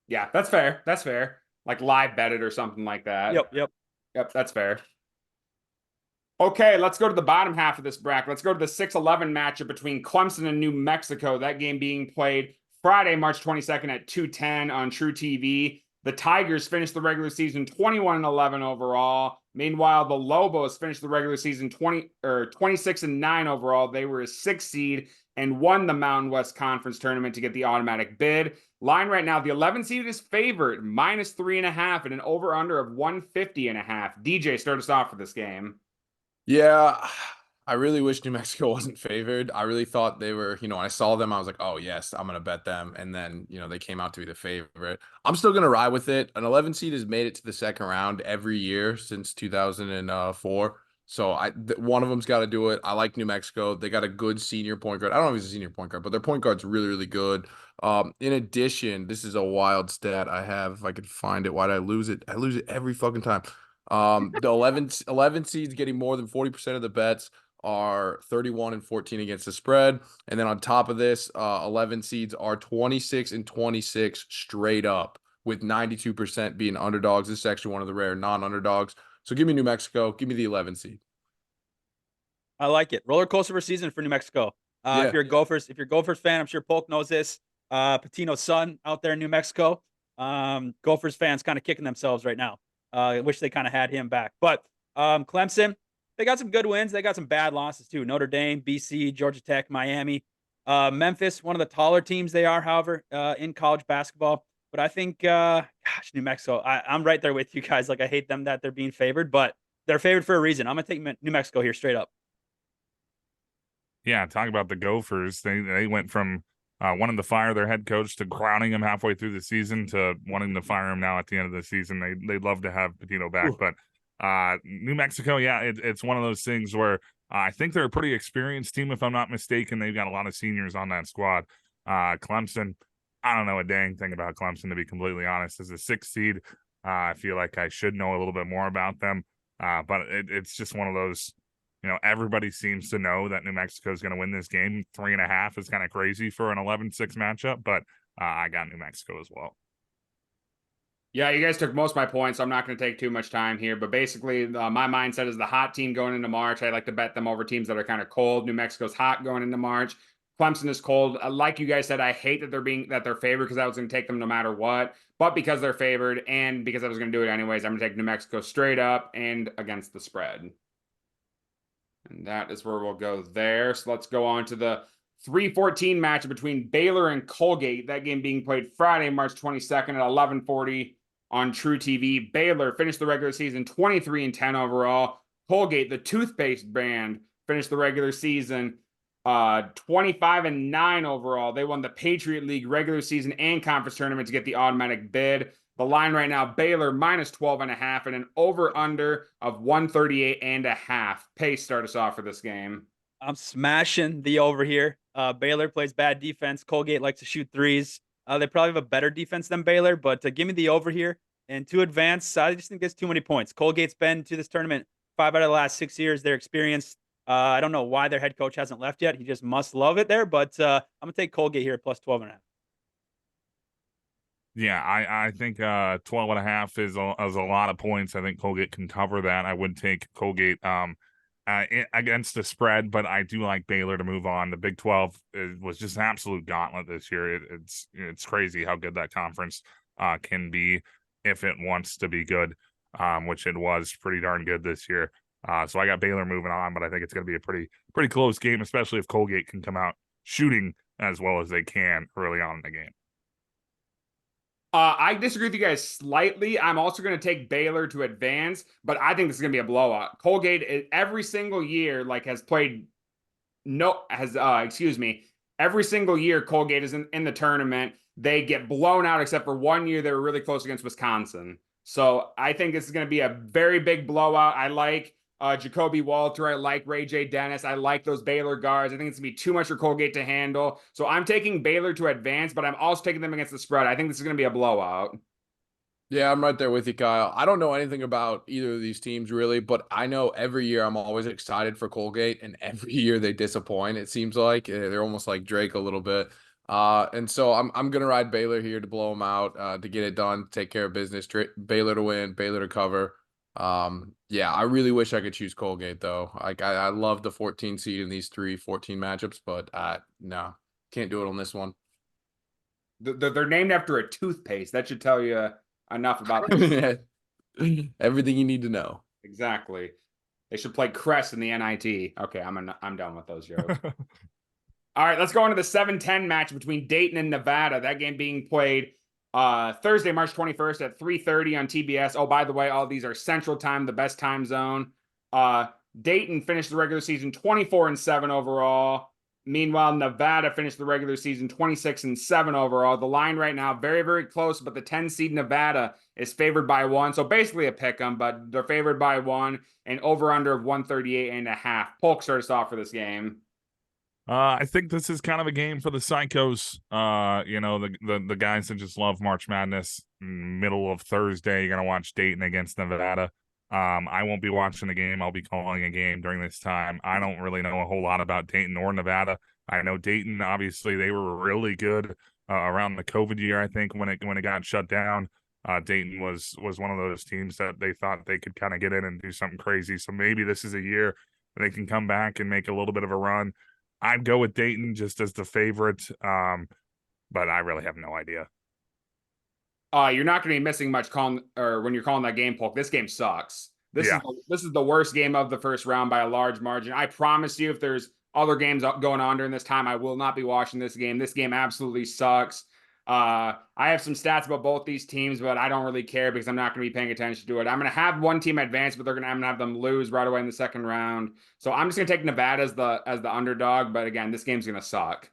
Yeah, that's fair. That's fair. Like live bet it or something like that. Yep. That's fair. Okay, let's go to the bottom half of this bracket. Let's go to the 6-11 matchup between Clemson and New Mexico. That game being played Friday, March 22nd at 2:10 on True TV. The Tigers finished the regular season 21-11 overall. Meanwhile, the Lobos finished the regular season 26-9 overall. They were a 6 seed and won the Mountain West Conference tournament to get the automatic bid. Line right now, the 11 seed is favored, -3.5 and an over-under of 150.5. DJ, start us off for this game. Yeah, I really wish New Mexico wasn't favored. I really thought they were, when I saw them, I was like, oh, yes, I'm going to bet them. And then, they came out to be the favorite. I'm still going to ride with it. An 11 seed has made it to the second round every year since 2004. So one of them's got to do it. I like New Mexico. They got a good senior point guard. I don't know if he's a senior point guard, but their point guard's really, really good. In addition, this is a wild stat I have. If I could find it, why did I lose it? I lose it every fucking time. The 11 seeds getting more than 40% of the bets. are 31 and 14 against the spread. And then on top of this, 11 seeds are 26 and 26 straight up, with 92% being underdogs. This is actually one of the rare non-underdogs. So give me New Mexico. Give me the 11 seed. I like it. Roller coaster of a season for New Mexico. Yeah. If you're a Gophers fan, I'm sure Polk knows this. Patino's son out there in New Mexico. Gophers fans kind of kicking themselves right now. I wish they kind of had him back. But Clemson, they got some good wins. They got some bad losses too. Notre Dame, BC, Georgia Tech, Miami. Memphis, one of the taller teams they are, however, in college basketball. But I think, New Mexico, I'm right there with you guys. Like, I hate them that they're being favored, but they're favored for a reason. I'm going to take New Mexico here straight up. Yeah, talk about the Gophers. They went from wanting to fire their head coach to crowning him halfway through the season to wanting to fire him now at the end of the season. They'd love to have Patino back. Ooh. But New Mexico, yeah, it's one of those things where I think they're a pretty experienced team, if I'm not mistaken. They've got a lot of seniors on that squad. Clemson, I don't know a dang thing about Clemson, to be completely honest. As a 6th seed, I feel like I should know a little bit more about them. But it's just one of those, everybody seems to know that New Mexico is going to win this game. 3.5 is kind of crazy for an 11-6 matchup, but I got New Mexico as well. Yeah, you guys took most of my points, so I'm not going to take too much time here. But basically, my mindset is the hot team going into March. I like to bet them over teams that are kind of cold. New Mexico's hot going into March. Clemson is cold. Like you guys said, I hate that they're favored, because I was going to take them no matter what. But because they're favored and because I was going to do it anyways, I'm going to take New Mexico straight up and against the spread. And that is where we'll go there. So let's go on to the 3-14 match between Baylor and Colgate. That game being played Friday, March 22nd at 11:40 on True TV. Baylor finished the regular season 23-10 overall. Colgate, the toothpaste brand, finished the regular season 25-9 overall. They won the Patriot League regular season and conference tournament to get the automatic bid. The line right now, Baylor minus 12.5 and an over-under of 138.5. Pace, start us off for this game. I'm smashing the over here. Baylor plays bad defense. Colgate likes to shoot threes. They probably have a better defense than Baylor, but give me the over here. And to advance, I just think there's too many points. Colgate's been to this tournament 5 out of the last 6 years. They're experienced. I don't know why their head coach hasn't left yet. He just must love it there, but I'm going to take Colgate here plus 12.5. Yeah, I think 12.5 is a lot of points. I think Colgate can cover that. I would take Colgate against the spread, but I do like Baylor to move on. The Big 12 was just an absolute gauntlet this year. It's crazy how good that conference can be if it wants to be good, which it was pretty darn good this year. So I got Baylor moving on, but I think it's going to be a pretty close game, especially if Colgate can come out shooting as well as they can early on in the game. I disagree with you guys slightly. I'm also going to take Baylor to advance, but I think this is going to be a blowout. Colgate every single year every single year Colgate is in the tournament. They get blown out, except for 1 year they were really close against Wisconsin. So I think this is going to be a very big blowout. I like Jacoby Walter. I like Ray J. Dennis. I like those Baylor guards. I think it's going to be too much for Colgate to handle. So I'm taking Baylor to advance, but I'm also taking them against the spread. I think this is going to be a blowout. Yeah, I'm right there with you, Kyle. I don't know anything about either of these teams really, but I know every year I'm always excited for Colgate, and every year they disappoint. It seems like they're almost like Drake a little bit. And so I'm gonna ride Baylor here to blow them out, to get it done, take care of business. Baylor to win, Baylor to cover. Yeah, I really wish I could choose Colgate though. Like I love the 14 seed in these 3-14 matchups, but no, can't do it on this one. They're named after a toothpaste. That should tell you enough about everything you need to know. Exactly. They should play Crest in the NIT. Okay, I'm done with those jokes. All right, let's go into the 7-10 match between Dayton and Nevada. That game being played Thursday, March 21st at 3:30 on TBS. Oh, by the way, all these are Central Time, the best time zone. Dayton finished the regular season 24-7 overall. Meanwhile, Nevada finished the regular season 26-7 overall. The line right now, very, very close, but the 10 seed Nevada is favored by 1. So basically a pick 'em, but they're favored by 1, and over-under of 138.5. Polk starts off for this game. I think this is kind of a game for the psychos. The guys that just love March Madness. Middle of Thursday, you're gonna watch Dayton against Nevada. I won't be watching the game. I'll be calling a game during this time. I don't really know a whole lot about Dayton or Nevada. I know Dayton, obviously, they were really good around the COVID year, I think, when it got shut down. Dayton was one of those teams that they thought they could kind of get in and do something crazy. So maybe this is a year they can come back and make a little bit of a run. I'd go with Dayton just as the favorite, but I really have no idea. You're not going to be missing much when you're calling that game, Polk. This game sucks. This Yeah. is the worst game of the first round by a large margin. I promise you, if there's other games going on during this time, I will not be watching this game. This game absolutely sucks. I have some stats about both these teams, but I don't really care because I'm not going to be paying attention to it. I'm going to have one team advance, but I'm going to have them lose right away in the second round. So I'm just going to take Nevada as the underdog. But again, this game's going to suck.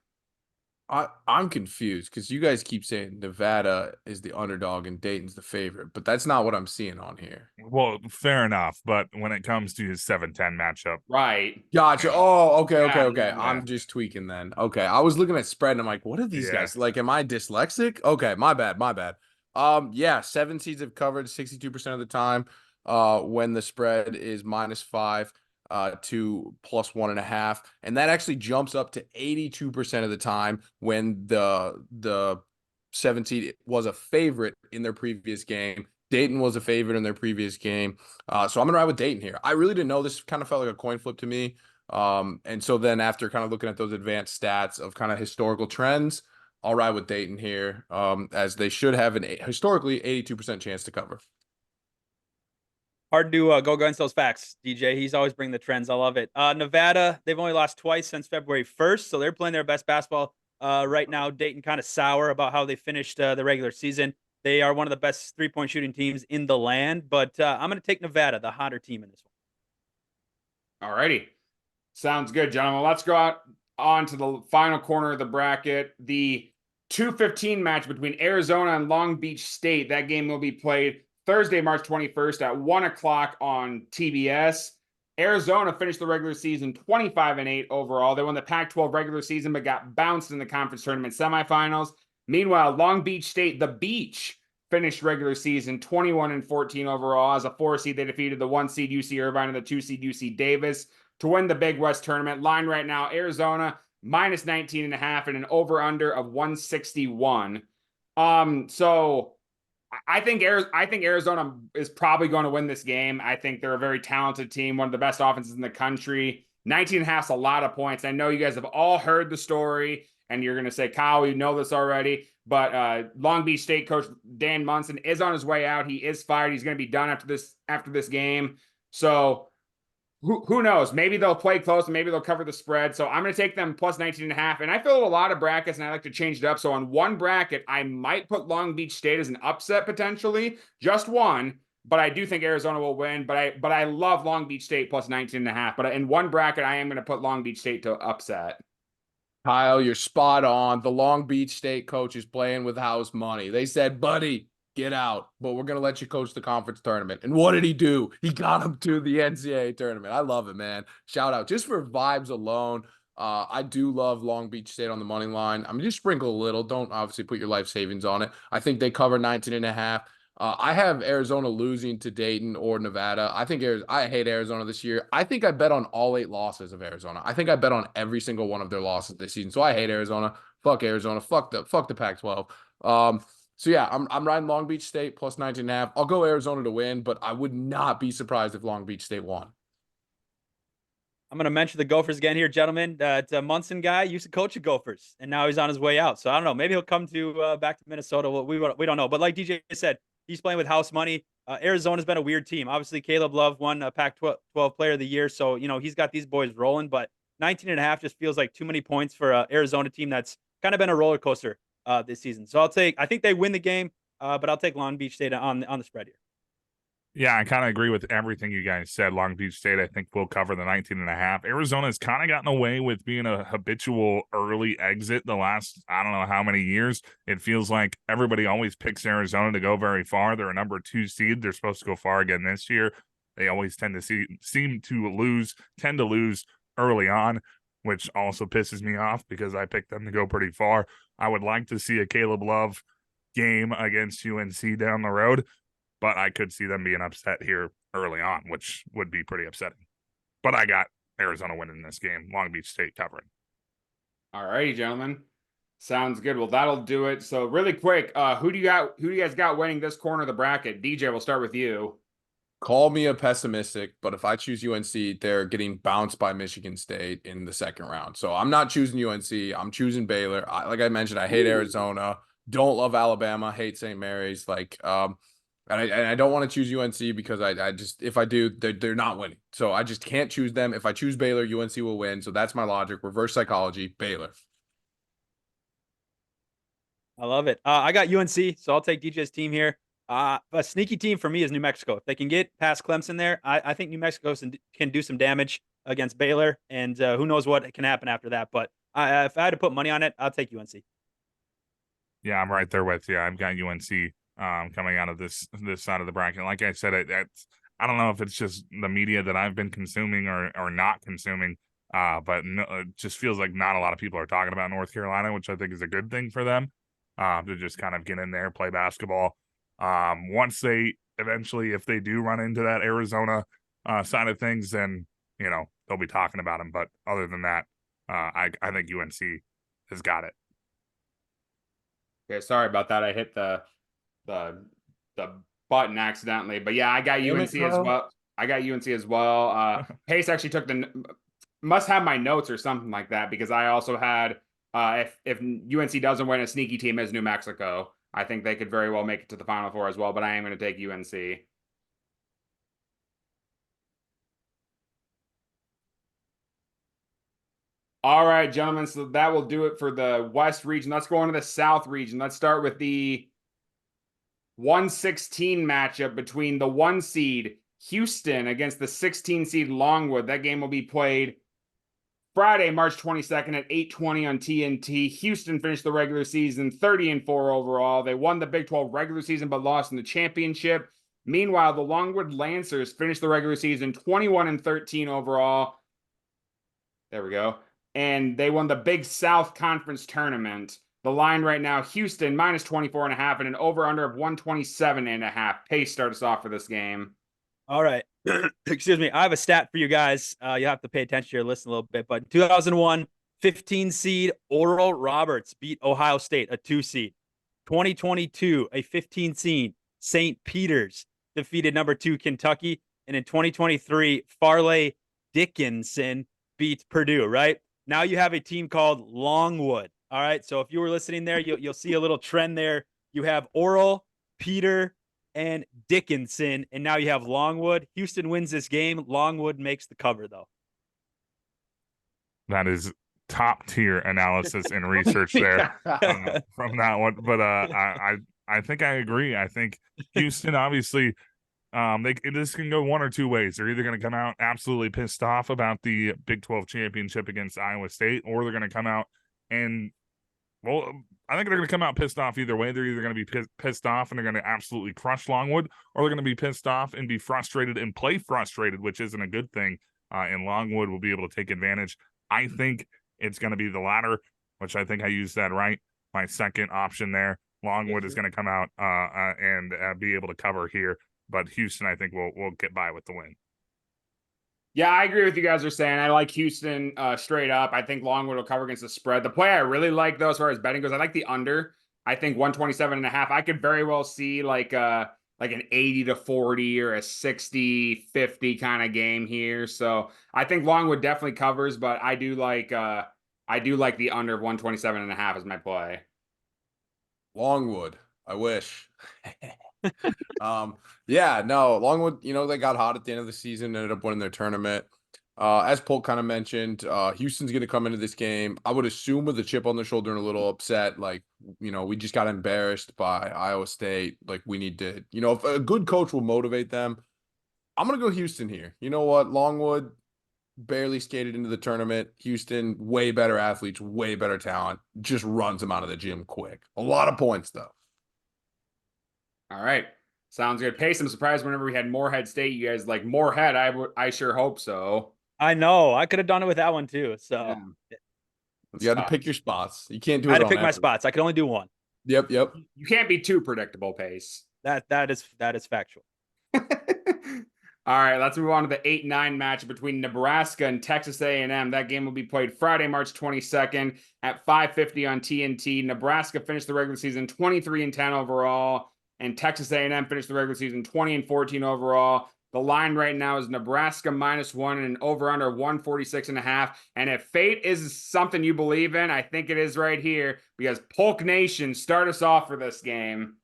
I'm confused because you guys keep saying Nevada is the underdog and Dayton's the favorite, but that's not what I'm seeing on here. Well, fair enough. But when it comes to his 7-10 matchup, Right. Gotcha. Yeah. Oh, okay. Yeah. I'm just tweaking then. Okay. I was looking at spread and I'm like, what are these guys? Like, am I dyslexic? Okay, my bad. Yeah, 7 seeds have covered 62% of the time. When the spread is -5 to +1.5. And that actually jumps up to 82% of the time when the 7 seed was a favorite in their previous game. Dayton was a favorite in their previous game. So I'm going to ride with Dayton here. I really didn't know. This kind of felt like a coin flip to me. And so then after kind of looking at those advanced stats of kind of historical trends, I'll ride with Dayton here, as they should have an historically 82% chance to cover. Hard to go against those facts, DJ. He's always bringing the trends. I love it. Nevada, they've only lost twice since February 1st, so they're playing their best basketball right now. Dayton kind of sour about how they finished the regular season. They are one of the best three-point shooting teams in the land, but I'm going to take Nevada, the hotter team in this one. All righty. Sounds good, gentlemen. Let's go out on to the final corner of the bracket. The 2:15 match between Arizona and Long Beach State. That game will be played Thursday, March 21st at 1 o'clock on TBS. Arizona finished the regular season 25-8 overall. They won the Pac-12 regular season, but got bounced in the conference tournament semifinals. Meanwhile, Long Beach State, the Beach, finished regular season 21-14 overall. As a 4 seed, they defeated the 1 seed UC Irvine and the 2 seed UC Davis to win the Big West tournament. Line right now, Arizona -19.5 and an over-under of 161. So I think Arizona is probably going to win this game. I think they're a very talented team, one of the best offenses in the country. 19.5 is a lot of points. I know you guys have all heard the story, and you're going to say, Kyle, you know this already. But Long Beach State coach Dan Munson is on his way out. He is fired. He's going to be done after this game. So who knows? Maybe they'll play close and maybe they'll cover the spread. So I'm going to take them plus 19.5. And I fill a lot of brackets and I like to change it up. So on one bracket, I might put Long Beach State as an upset potentially, just one. But I do think Arizona will win. But I love Long Beach State plus 19.5. But in one bracket, I am going to put Long Beach State to upset. Kyle, you're spot on. The Long Beach State coach is playing with house money. They said, buddy, get out, but we're going to let you coach the conference tournament. And what did he do? He got him to the NCAA tournament. I love it, man. Shout out. Just for vibes alone, I do love Long Beach State on the money line. I mean, just sprinkle a little. Don't obviously put your life savings on it. I think they cover 19.5. I have Arizona losing to Dayton or Nevada. I hate Arizona this year. I think I bet on all 8 losses of Arizona. I think I bet on every single one of their losses this season. So I hate Arizona. Fuck Arizona. Fuck the Pac-12. So yeah, I'm riding Long Beach State plus 19.5. I'll go Arizona to win, but I would not be surprised if Long Beach State won. I'm going to mention the Gophers again here, gentlemen. That Munson guy used to coach the Gophers, and now he's on his way out. So I don't know. Maybe he'll come to back to Minnesota. We don't know. But like DJ said, he's playing with house money. Arizona's been a weird team. Obviously, Caleb Love won a Pac-12 Player of the Year, so he's got these boys rolling. But 19.5 just feels like too many points for an Arizona team that's kind of been a roller coaster this season. So I think they win the game, but I'll take Long Beach State on the spread here. Yeah, I kind of agree with everything you guys said. Long Beach State, I think, will cover the 19.5. Arizona's kind of gotten away with being a habitual early exit the last, I don't know how many years. It feels like everybody always picks Arizona to go very far. They're a number 2 seed. They're supposed to go far again this year. They always tend to tend to lose early on, which also pisses me off because I picked them to go pretty far. I would like to see a Caleb Love game against UNC down the road, but I could see them being upset here early on, which would be pretty upsetting. But I got Arizona winning this game. Long Beach State covering. All righty, gentlemen. Sounds good. Well, that'll do it. So really quick, who do you guys got winning this corner of the bracket? DJ, we'll start with you. Call me a pessimistic, but if I choose UNC, they're getting bounced by Michigan State in the second round. So I'm not choosing UNC. I'm choosing Baylor. Like I mentioned, I hate Arizona. Don't love Alabama. Hate St. Mary's. And I don't want to choose UNC because I just, if I do, they're not winning. So I just can't choose them. If I choose Baylor, UNC will win. So that's my logic. Reverse psychology, Baylor. I love it. I got UNC, so I'll take DJ's team here. A sneaky team for me is New Mexico. If they can get past Clemson there, I think New Mexico can do some damage against Baylor, and who knows what can happen after that. But if I had to put money on it, I'll take UNC. Yeah, I'm right there with you. I've got UNC coming out of this side of the bracket. Like I said, I don't know if it's just the media that I've been consuming or not consuming, but no, it just feels like not a lot of people are talking about North Carolina, which I think is a good thing for them to just kind of get in there, play basketball. Once they eventually, if they do run into that Arizona side of things, then they'll be talking about them. But other than that, I think UNC has got it. Okay, sorry about that. I hit the button accidentally, but yeah, I got UNC as well. I got UNC as well. Pace actually took must have my notes or something like that, because I also had if UNC doesn't win, a sneaky team as New Mexico. I think they could very well make it to the Final Four as well, but I am going to take UNC. All right, gentlemen, so that will do it for the West region. Let's go on to the South region. Let's start with the 1-16 matchup between the 1 seed Houston against the 16 seed Longwood. That game will be played Friday, March 22nd at 8:20 on TNT. Houston finished the regular season 30-4 overall. They won the Big 12 regular season but lost in the championship. Meanwhile, the Longwood Lancers finished the regular season 21-13 overall. There we go. And they won the Big South Conference tournament. The line right now, Houston minus 24.5 and an over-under of 127.5. Pace, start us off for this game. All right. Excuse me. I have a stat for you guys. You have to pay attention to your list a little bit. But 2001, 15 seed Oral Roberts beat Ohio State, a 2 seed. 2022, a 15 seed St. Peter's defeated number 2 Kentucky. And in 2023, Farley Dickinson beat Purdue, right? Now you have a team called Longwood. All right. So if you were listening there, you'll see a little trend there. You have Oral, Peter, and Dickinson, and now you have Longwood. Houston wins this game. Longwood makes the cover, though. That is top tier analysis and research there from that one. But I think I agree. I think Houston, obviously, this can go one or two ways. They're either going to come out absolutely pissed off about the Big 12 championship against Iowa State, or they're going to come out and, well, I think they're going to come out pissed off either way. They're either going to be pissed off and they're going to absolutely crush Longwood, or they're going to be pissed off and be frustrated and play frustrated, which isn't a good thing. And Longwood will be able to take advantage. I think it's going to be the latter, which I think I used that right. My second option there. Longwood is going to come out and be able to cover here. But Houston, I think, will get by with the win. Yeah, I agree with you guys are saying. I like Houston straight up. I think Longwood will cover against the spread. The play I really like, though, as far as betting goes, I like the under. I think 127.5. I could very well see like an 80-40 or a 60-50 kind of game here. So I think Longwood definitely covers, but I do like the under of 127.5 as my play. Longwood, I wish. Yeah, no, Longwood, they got hot at the end of the season, ended up winning their tournament. As Polk kind of mentioned, Houston's going to come into this game, I would assume, with a chip on their shoulder and a little upset. Like, we just got embarrassed by Iowa State. Like, we need to, if a good coach will motivate them, I'm going to go Houston here. You know what? Longwood barely skated into the tournament. Houston, way better athletes, way better talent, just runs them out of the gym quick. A lot of points, though. All right. Sounds good. Pace, I'm surprised whenever we had Morehead State, you guys like Morehead. I sure hope so. I know. I could have done it with that one, too. So Yeah. You got to pick your spots. You can't do it. I had to pick my spots. I could only do one. Yep. You can't be too predictable, Pace. That is factual. All right, let's move on to the 8-9 match between Nebraska and Texas A&M. That game will be played Friday, March 22nd at 5:50 on TNT. Nebraska finished the regular season 23-10 overall, and Texas A&M finished the regular season 20-14 overall. The line right now is Nebraska -1 and an over/under 146.5. And if fate is something you believe in, I think it is right here, because Polk Nation start us off for this game.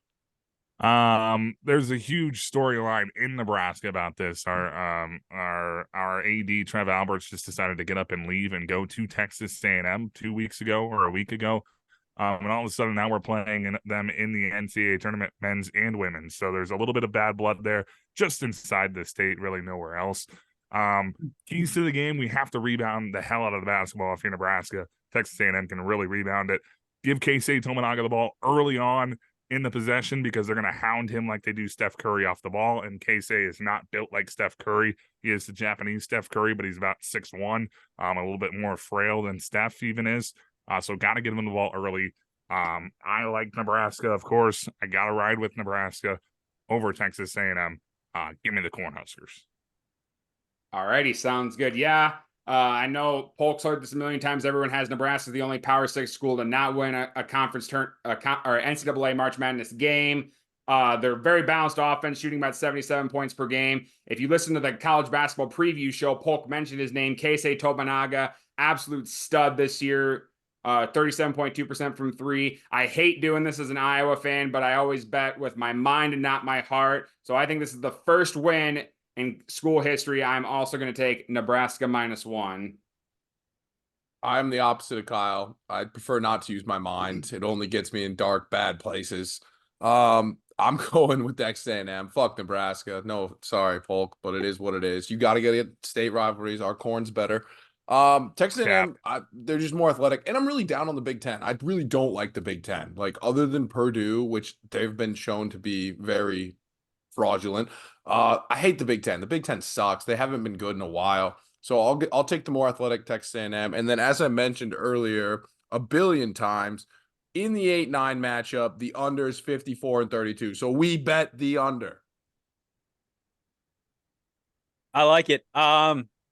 There's a huge storyline in Nebraska about this. Our AD Trev Alberts just decided to get up and leave and go to Texas A&M 2 weeks ago or a week ago. And all of a sudden now we're playing them in the NCAA tournament, men's and women's. So there's a little bit of bad blood there just inside the state, really nowhere else. Keys to the game, we have to rebound the hell out of the basketball if you're Nebraska. Texas A&M can really rebound it. Give Keisei Tominaga the ball early on in the possession, because they're going to hound him like they do Steph Curry off the ball. And Keisei is not built like Steph Curry. He is the Japanese Steph Curry, but he's about 6'1", a little bit more frail than Steph even is. So got to get him the ball early. I like Nebraska, of course. I got to ride with Nebraska over Texas A&M. Give me the Cornhuskers. All righty, sounds good. Yeah, I know Polk's heard this a million times. Everyone has Nebraska the only Power 6 school to not win a conference or NCAA March Madness game. They're very balanced offense, shooting about 77 points per game. If you listen to the college basketball preview show, Polk mentioned his name, Keisei Tominaga, absolute stud this year. 37.2% from three. I hate doing this as an Iowa fan, but I always bet with my mind and not my heart. So I think this is the first win in school history. I'm also going to take Nebraska -1. I'm the opposite of Kyle. I prefer not to use my mind. It only gets me in dark, bad places. I'm going with Texas A&M. Fuck Nebraska. No, sorry, Polk, but it is what it is. You got to get state rivalries. Our corn's better. Texas A&M, they're just more athletic, and I'm really down on the Big Ten. I really don't like the Big Ten. Like, other than Purdue, which they've been shown to be very fraudulent. I hate the Big Ten. The Big Ten sucks. They haven't been good in a while. So I'll take the more athletic Texas A&M. And then, as I mentioned earlier a billion times, in the 8-9 matchup, the under is 54-32. So we bet the under. I like it.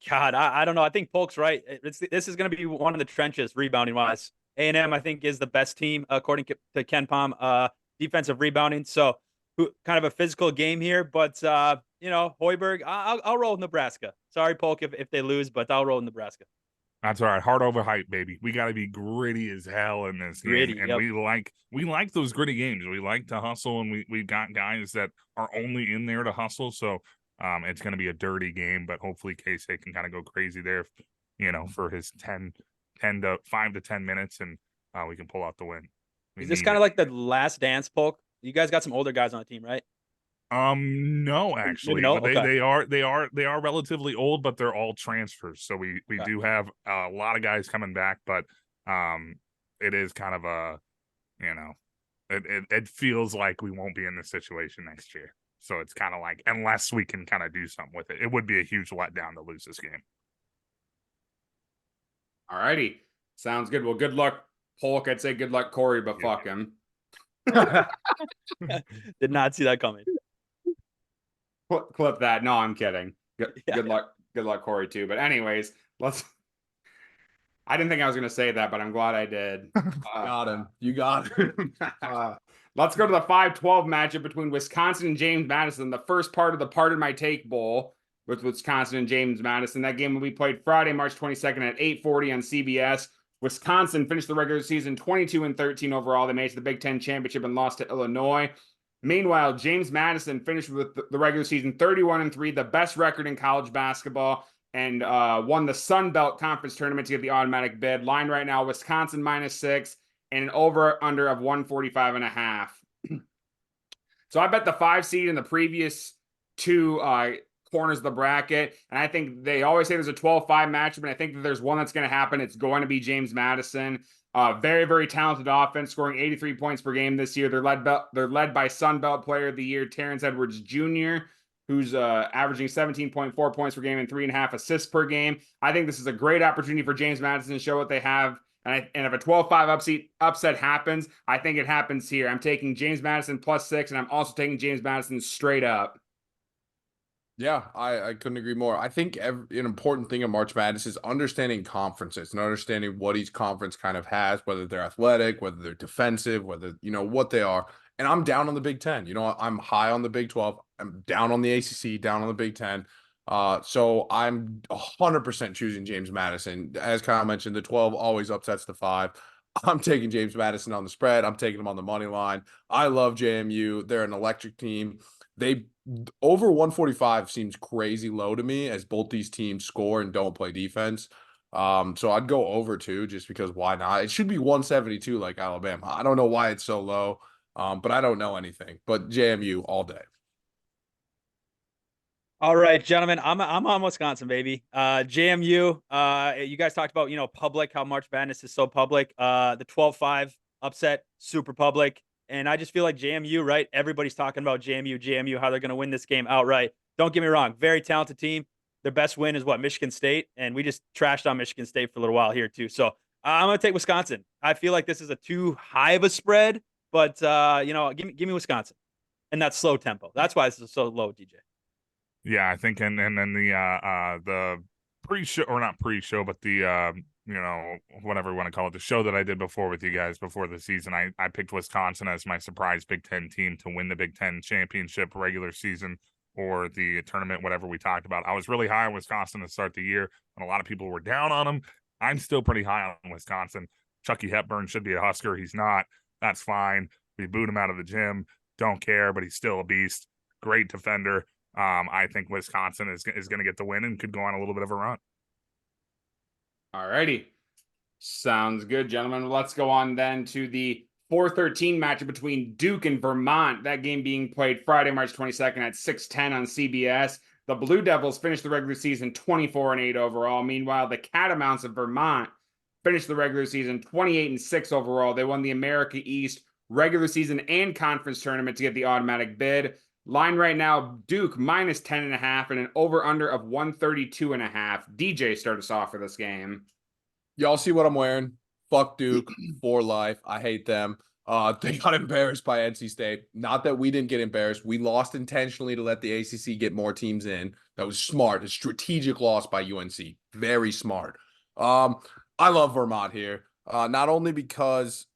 God, I don't know. I think Polk's right. This is going to be one of the trenches rebounding wise. A&M, I think, is the best team according to Ken Palm, defensive rebounding. So kind of a physical game here, but Hoiberg, I'll roll with Nebraska. Sorry, Polk, if they lose, but I'll roll with Nebraska. That's all right. Hard over hype, baby. We got to be gritty as hell in this game, and we like those gritty games. We like to hustle, and we've got guys that are only in there to hustle. So it's going to be a dirty game, but hopefully Keisei can kind of go crazy there, for his 5 to 10 minutes, and we can pull out the win. Is this kind of like the last dance, Polk? You guys got some older guys on the team, right? No, actually, no? But Okay. they are relatively old, but they're all transfers. So we do have a lot of guys coming back, but it is kind of a, it feels like we won't be in this situation next year. So it's kind of like, unless we can kind of do something with it, it would be a huge letdown to lose this game. All righty, sounds good. Well, good luck, Polk. I'd say good luck, Corey, but fuck him. Did not see that coming. Clip that. No, I'm kidding. Good luck, Corey, too. But anyways, I didn't think I was going to say that, but I'm glad I did. Got him. You got him. Let's go to the 5-12 matchup between Wisconsin and James Madison, the first part of the Pardon My Take Bowl with Wisconsin and James Madison. That game will be played Friday, March 22nd at 8:40 on CBS. Wisconsin finished the regular season 22-13 overall. They made it to the Big Ten Championship and lost to Illinois. Meanwhile, James Madison finished with the regular season 31-3, the best record in college basketball, and won the Sun Belt Conference tournament to get the automatic bid. Line right now, Wisconsin -6 and an over-under of 145.5. So I bet the 5 seed in the previous two corners of the bracket, and I think they always say there's a 12-5 matchup, and I think that there's one that's going to happen. It's going to be James Madison. Very, very talented offense, scoring 83 points per game this year. They're led by Sun Belt Player of the Year Terrence Edwards Jr., who's averaging 17.4 points per game and 3.5 assists per game. I think this is a great opportunity for James Madison to show what they have. And if a 12-5 upset happens, I think it happens here. I'm taking James Madison +6, and I'm also taking James Madison straight up. Yeah, I couldn't agree more. I think an important thing in March Madness is understanding conferences and understanding what each conference kind of has, whether they're athletic, whether they're defensive, whether, what they are. And I'm down on the Big Ten. I'm high on the Big 12. I'm down on the ACC, down on the Big Ten. So I'm 100% choosing James Madison. As Kyle mentioned, the 12 always upsets the 5. I'm taking James Madison on the spread. I'm taking him on the money line. I love JMU. They're an electric team. They over 145 seems crazy low to me as both these teams score and don't play defense. So I'd go over 2 just because why not? It should be 172 like Alabama. I don't know why it's so low, but I don't know anything. But JMU all day. All right, gentlemen, I'm on Wisconsin, baby. JMU. You guys talked about public, how March Madness is so public. The 12-5 upset, super public, and I just feel like JMU, right? Everybody's talking about JMU, how they're going to win this game outright. Don't get me wrong, very talented team. Their best win is what, Michigan State, and we just trashed on Michigan State for a little while here too. So I'm going to take Wisconsin. I feel like this is a too high of a spread, but give me Wisconsin, and that's slow tempo. That's why this is so low, DJ. Yeah, I think, and then the pre-show, or not pre-show, but the whatever we want to call it, the show that I did before with you guys before the season, I picked Wisconsin as my surprise Big Ten team to win the Big Ten championship, regular season, or the tournament, whatever we talked about. I was really high on Wisconsin to start the year, and a lot of people were down on them. I'm still pretty high on Wisconsin. Chucky Hepburn should be a Husker. He's not. That's fine. We booed him out of the gym. Don't care, but he's still a beast. Great defender. I think Wisconsin is going to get the win and could go on a little bit of a run. All righty. Sounds good, gentlemen. Let's go on then to the 4-13 matchup between Duke and Vermont. That game being played Friday, March 22nd at 6:10 on CBS. The Blue Devils finished the regular season 24-8 overall. Meanwhile, the Catamounts of Vermont finished the regular season 28-6 overall. They won the America East regular season and conference tournament to get the automatic bid. Line right now, Duke minus 10.5 and an over-under of 132.5. DJ, start us off for this game. Y'all see what I'm wearing? Fuck Duke for life. I hate them. They got embarrassed by NC State. Not that we didn't get embarrassed. We lost intentionally to let the ACC get more teams in. That was smart. A strategic loss by UNC. Very smart. I love Vermont here. Not only because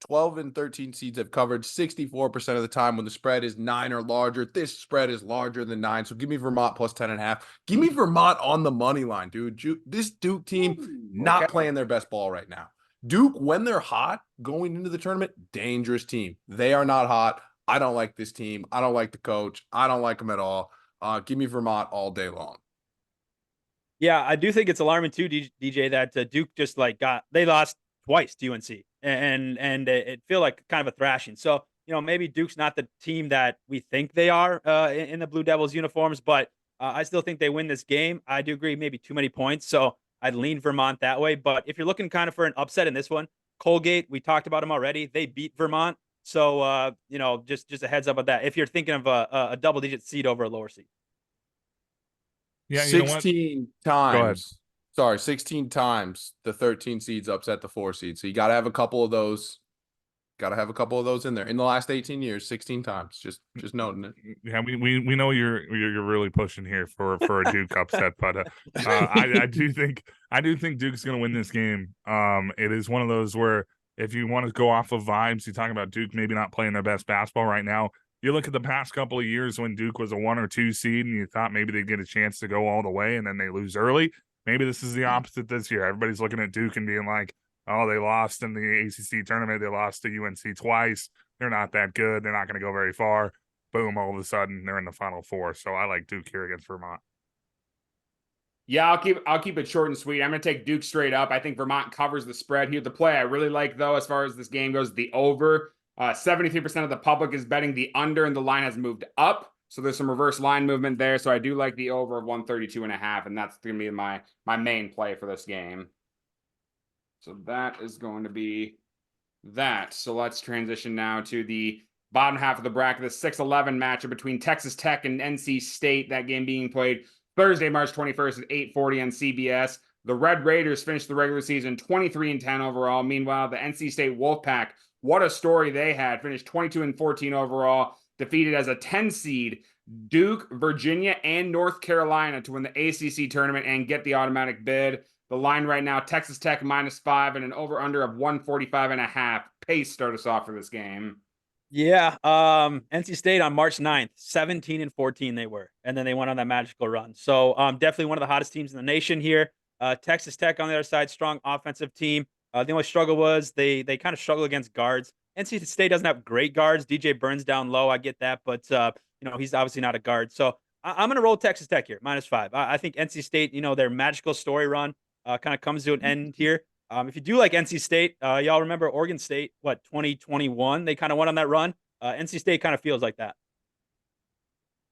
12 and 13 seeds have covered 64% of the time when the spread is 9 or larger. This spread is larger than 9. So give me Vermont plus 10.5. Give me Vermont on the money line, dude. This Duke team not playing their best ball right now. Duke, when they're hot going into the tournament, dangerous team. They are not hot. I don't like this team. I don't like the coach. I don't like them at all. Give me Vermont all day long. Yeah, I do think it's alarming too, DJ, that Duke just they lost twice to UNC, and it feel like kind of a thrashing. So maybe Duke's not the team that we think they are in the Blue Devils uniforms, but I still think they win this game. I do agree, maybe too many points, so I'd lean Vermont that way. But if you're looking kind of for an upset in this one, Colgate, we talked about them already. They beat Vermont, so just a heads up of that. If you're thinking of a double-digit seed over a lower seed. Yeah, 16 times. Sorry, 16 times the 13 seeds upset the 4 seeds. So you got to have a couple of those. Got to have a couple of those in there. In the last 18 years, 16 times. Just noting it. Yeah, we know you're really pushing here for a Duke upset, but I do think Duke's going to win this game. It is one of those where if you want to go off of vibes, you're talking about Duke maybe not playing their best basketball right now. You look at the past couple of years when Duke was a 1 or 2 seed and you thought maybe they'd get a chance to go all the way and then they lose early. Maybe this is the opposite this year. Everybody's looking at Duke and being like, oh, they lost in the ACC tournament. They lost to UNC twice. They're not that good. They're not going to go very far. Boom, all of a sudden, they're in the Final Four. So I like Duke here against Vermont. Yeah, I'll keep it short and sweet. I'm going to take Duke straight up. I think Vermont covers the spread here. The play I really like, though, as far as this game goes, the over. 73% of the public is betting the under, and the line has moved up. So there's some reverse line movement there. So I do like the over of 132.5, and that's going to be my main play for this game. So that is going to be that. So let's transition now to the bottom half of the bracket, the 6-11 matchup between Texas Tech and NC State. That game being played Thursday, March 21st at 8:40 on CBS. The Red Raiders finished the regular season 23-10 overall. Meanwhile, the NC State Wolfpack, what a story they had, finished 22-14 overall, defeated as a 10 seed Duke, Virginia, and North Carolina to win the ACC tournament and get the automatic bid. The line right now, Texas Tech -5 and an over-under of 145.5. Pace start us off for this game. Yeah, NC State on March 9th, 17-14 they were, and then they went on that magical run. So definitely one of the hottest teams in the nation here. Texas Tech on the other side, strong offensive team. The only struggle was they kind of struggle against guards. NC State doesn't have great guards. DJ Burns down low, I get that, but he's obviously not a guard. So I'm going to roll Texas Tech here, -5. I think NC State, their magical story run kind of comes to an end here. If you do like NC State, y'all remember Oregon State, 2021? They kind of went on that run. NC State kind of feels like that.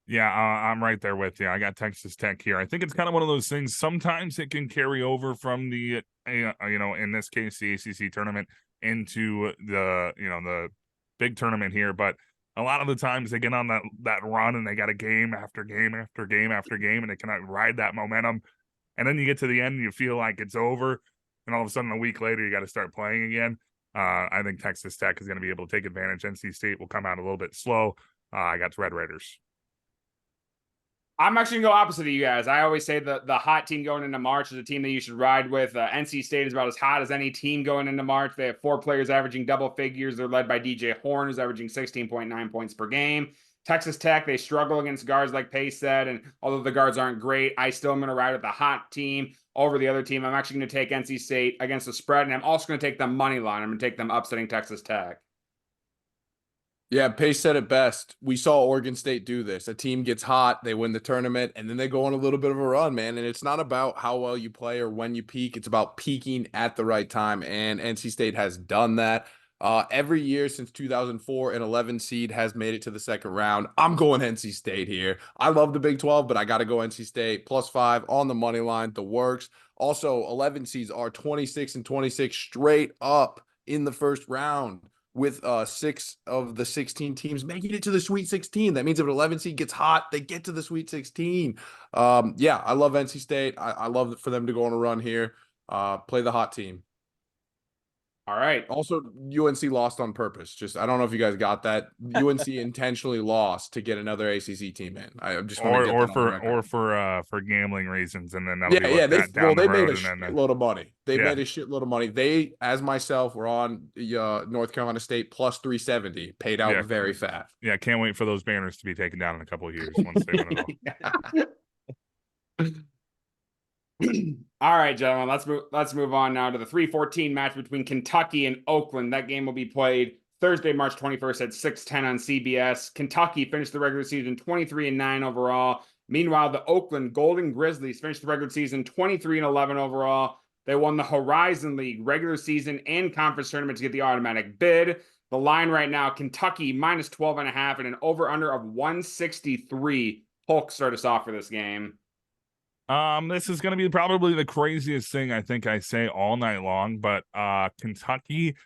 Yeah, I'm right there with you. I got Texas Tech here. I think it's kind of one of those things. Sometimes it can carry over from the, in this case, the ACC tournament into the big tournament here. But a lot of the times they get on that run and they got a game after game after game after game, and they cannot ride that momentum. And then you get to the end and you feel like it's over. And all of a sudden, a week later, you got to start playing again. I think Texas Tech is going to be able to take advantage. NC State will come out a little bit slow. I got Red Raiders. I'm actually going to go opposite of you guys. I always say the hot team going into March is a team that you should ride with. NC State is about as hot as any team going into March. They have 4 players averaging double figures. They're led by DJ Horn, who's averaging 16.9 points per game. Texas Tech, they struggle against guards like Pace said, and although the guards aren't great, I still am going to ride with the hot team over the other team. I'm actually going to take NC State against the spread, and I'm also going to take the money line. I'm going to take them upsetting Texas Tech. Yeah, Pace said it best. We saw Oregon State do this. A team gets hot, they win the tournament, and then they go on a little bit of a run, man. And it's not about how well you play or when you peak. It's about peaking at the right time, and NC State has done that. Every year since 2004, an 11 seed has made it to the second round. I'm going NC State here. I love the Big 12, but I got to go NC State. +5 on the money line, the works. Also, 11 seeds are 26-26 straight up in the first round, with 6 of the 16 teams making it to the Sweet 16. That means if an 11 seed gets hot, they get to the Sweet 16. Yeah, I love NC State. I love for them to go on a run here. Play the hot team. All right. Also, UNC lost on purpose. I don't know if you guys got that. UNC intentionally lost to get another ACC team in. I just want to get that on the record. for gambling reasons, and then they made a shitload shitload of money. They made a shitload of money. They, as myself, were on North Carolina State +370, paid out very fast. Yeah, can't wait for those banners to be taken down in a couple of years once they win it all. All right, gentlemen, let's move on now to the 3-14 match between Kentucky and Oakland. That game will be played Thursday, March 21st at 6:10 on CBS. Kentucky finished the regular season 23-9 overall. Meanwhile, the Oakland Golden Grizzlies finished the regular season 23-11 overall. They won the Horizon League regular season and conference tournament to get the automatic bid. The line right now, Kentucky -12.5 and an over-under of 163. Polk start us off for this game. This is going to be probably the craziest thing I think I say all night long, but Kentucky,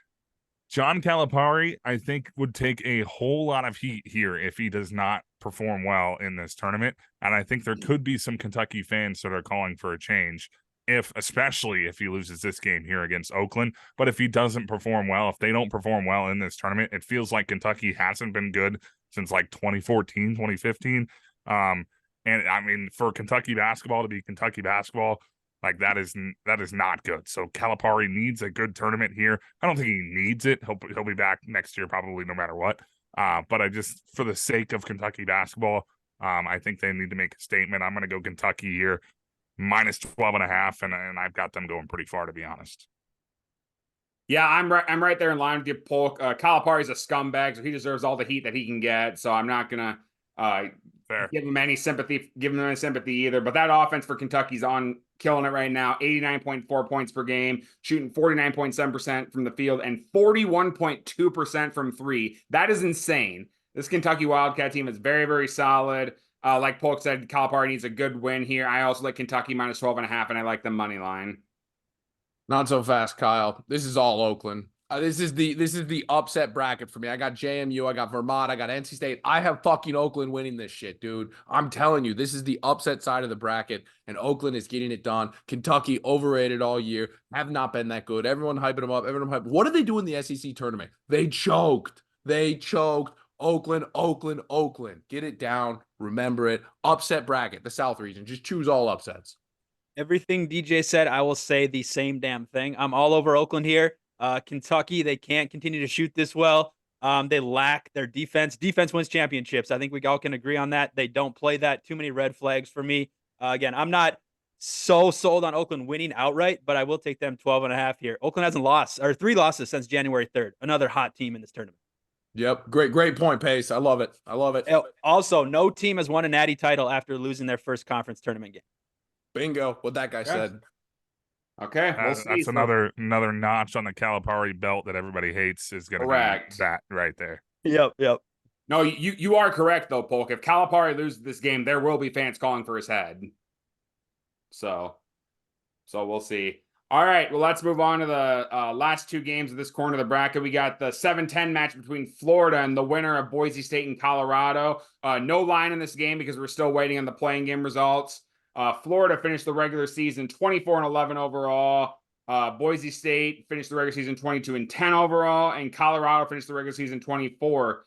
John Calipari, I think would take a whole lot of heat here if he does not perform well in this tournament. And I think there could be some Kentucky fans that are calling for a change, especially if he loses this game here against Oakland. But if he doesn't perform well, if they don't perform well in this tournament, it feels like Kentucky hasn't been good since like 2014, 2015. And I mean, for Kentucky basketball to be Kentucky basketball, like that is not good. So Calipari needs a good tournament here. I don't think he needs it. He'll be back next year probably no matter what. But I just, for the sake of Kentucky basketball, I think they need to make a statement. I'm going to go Kentucky here, -12.5, and I've got them going pretty far, to be honest. Yeah, I'm right there in line with you, Polk. Calipari's a scumbag, so he deserves all the heat that he can get. So I'm not gonna give him any sympathy either. But that offense for Kentucky's on killing it right now. 89.4 points per game, shooting 49.7% from the field and 41.2% from 3. That is insane. This Kentucky Wildcat team is very, very solid. Like Polk said, Calipari needs a good win here. I also like Kentucky -12.5, and I like the money line. Not so fast, Kyle. This is all Oakland. This is the upset bracket for me. I got JMU, I got Vermont, I got NC State. I have fucking Oakland winning this shit, dude. I'm telling you, this is the upset side of the bracket, and Oakland is getting it done. Kentucky overrated all year, have not been that good. Everyone hyping them up. What did they do in the SEC tournament? They choked. Oakland, Oakland, Oakland. Get it down. Remember it. Upset bracket, the South region. Just choose all upsets. Everything DJ said, I will say the same damn thing. I'm all over Oakland here. Kentucky, they can't continue to shoot this well. They lack their defense. Defense wins championships. I think we all can agree on that. They don't play that. Too many red flags for me. Again, I'm not so sold on Oakland winning outright, but I will take them 12.5 here. Oakland hasn't lost, or 3 losses since January 3rd. Another hot team in this tournament. Yep. Great point, Pace. I love it. I love it. Also, no team has won a natty title after losing their first conference tournament game. Bingo. What that guy said. Okay, we'll see. That's another notch on the Calipari belt that everybody hates is going to be that right there. Yep. No, you are correct though, Polk. If Calipari loses this game, there will be fans calling for his head. So we'll see. All right, well, let's move on to the last 2 games of this corner of the bracket. We got the 7-10 match between Florida and the winner of Boise State and Colorado. No line in this game because we're still waiting on the playing game results. Florida finished the regular season 24-11 overall. Boise State finished the regular season 22-10 overall, and Colorado finished the regular season 24-10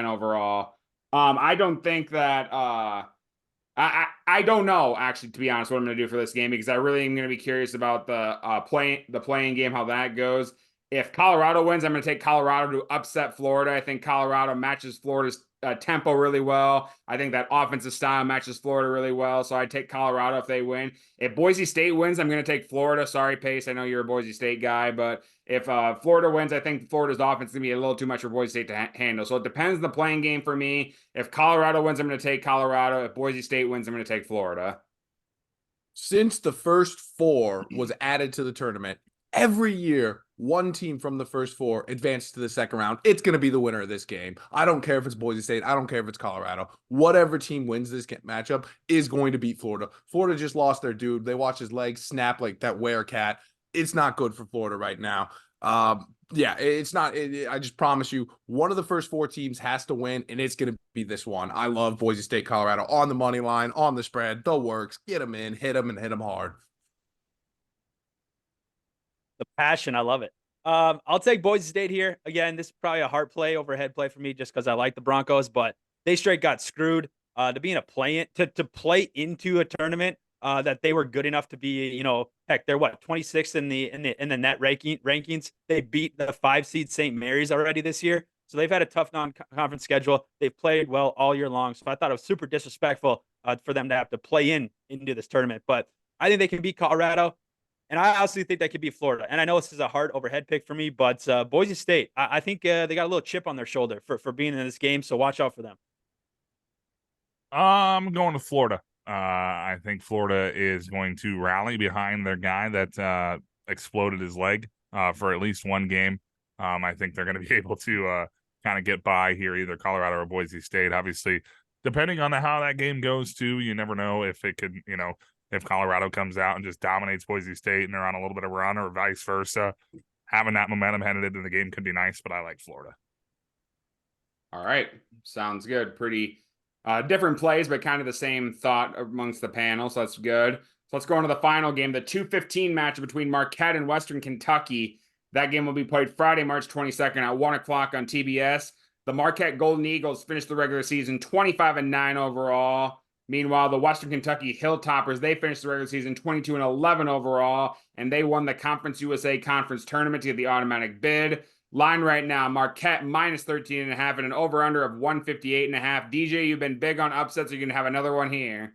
overall. I don't think that I don't know, actually, to be honest, what I'm going to do for this game, because I really am going to be curious about the playing game, how that goes. If Colorado wins, I'm going to take Colorado to upset Florida. I think Colorado matches Florida's tempo really well. I think that offensive style matches Florida really well, so I'd take Colorado if they win. If Boise State wins, I'm going to take Florida. Sorry, Pace, I know you're a Boise State guy, but if Florida wins, I think Florida's offense is going to be a little too much for Boise State to handle. So it depends on the playing game for me. If Colorado wins, I'm going to take Colorado. If Boise State wins, I'm going to take Florida. Since the first 4 was added to the tournament, every year, one team from the first 4 advances to the second round. It's going to be the winner of this game. I don't care if it's Boise State. I don't care if it's Colorado. Whatever team wins this matchup is going to beat Florida. Florida just lost their dude. They watch his legs snap like that werecat. It's not good for Florida right now. Yeah, it's not. I just promise you, one of the first 4 teams has to win, and it's going to be this one. I love Boise State, Colorado on the money line, on the spread, the works. Get them in, hit them, and hit them hard. The passion, I love it. I'll take Boise State here. Again, this is probably a heart play, overhead play for me, just because I like the Broncos, but they straight got screwed. To be in a play to play into a tournament that they were good enough to be, heck, they're 26th in the net rankings. They beat the 5 seed St. Mary's already this year, so they've had a tough non-conference schedule. They've played well all year long, so I thought it was super disrespectful for them to have to play into this tournament. But I think they can beat Colorado. And I honestly think they could beat Florida. And I know this is a hard overhead pick for me, but Boise State, I think they got a little chip on their shoulder for being in this game, so watch out for them. I'm going to Florida. I think Florida is going to rally behind their guy that exploded his leg for at least one game. I think they're going to be able to kind of get by here, either Colorado or Boise State. Obviously, depending on how that game goes, too, you never know if it could, if Colorado comes out and just dominates Boise State and they're on a little bit of a run, or vice versa. Having that momentum headed into the game could be nice, but I like Florida. All right. Sounds good. Pretty different plays, but kind of the same thought amongst the panel, so that's good. So let's go on to the final game, the 2:15 match between Marquette and Western Kentucky. That game will be played Friday, March 22nd at 1 o'clock on TBS. The Marquette Golden Eagles finished the regular season 25-9 overall. Meanwhile, the Western Kentucky Hilltoppers, they finished the regular season 22-11 overall, and they won the Conference USA Conference Tournament to get the automatic bid. Line right now, Marquette minus 13.5 and an over-under of 158.5. DJ, you've been big on upsets. You're going to have another one here.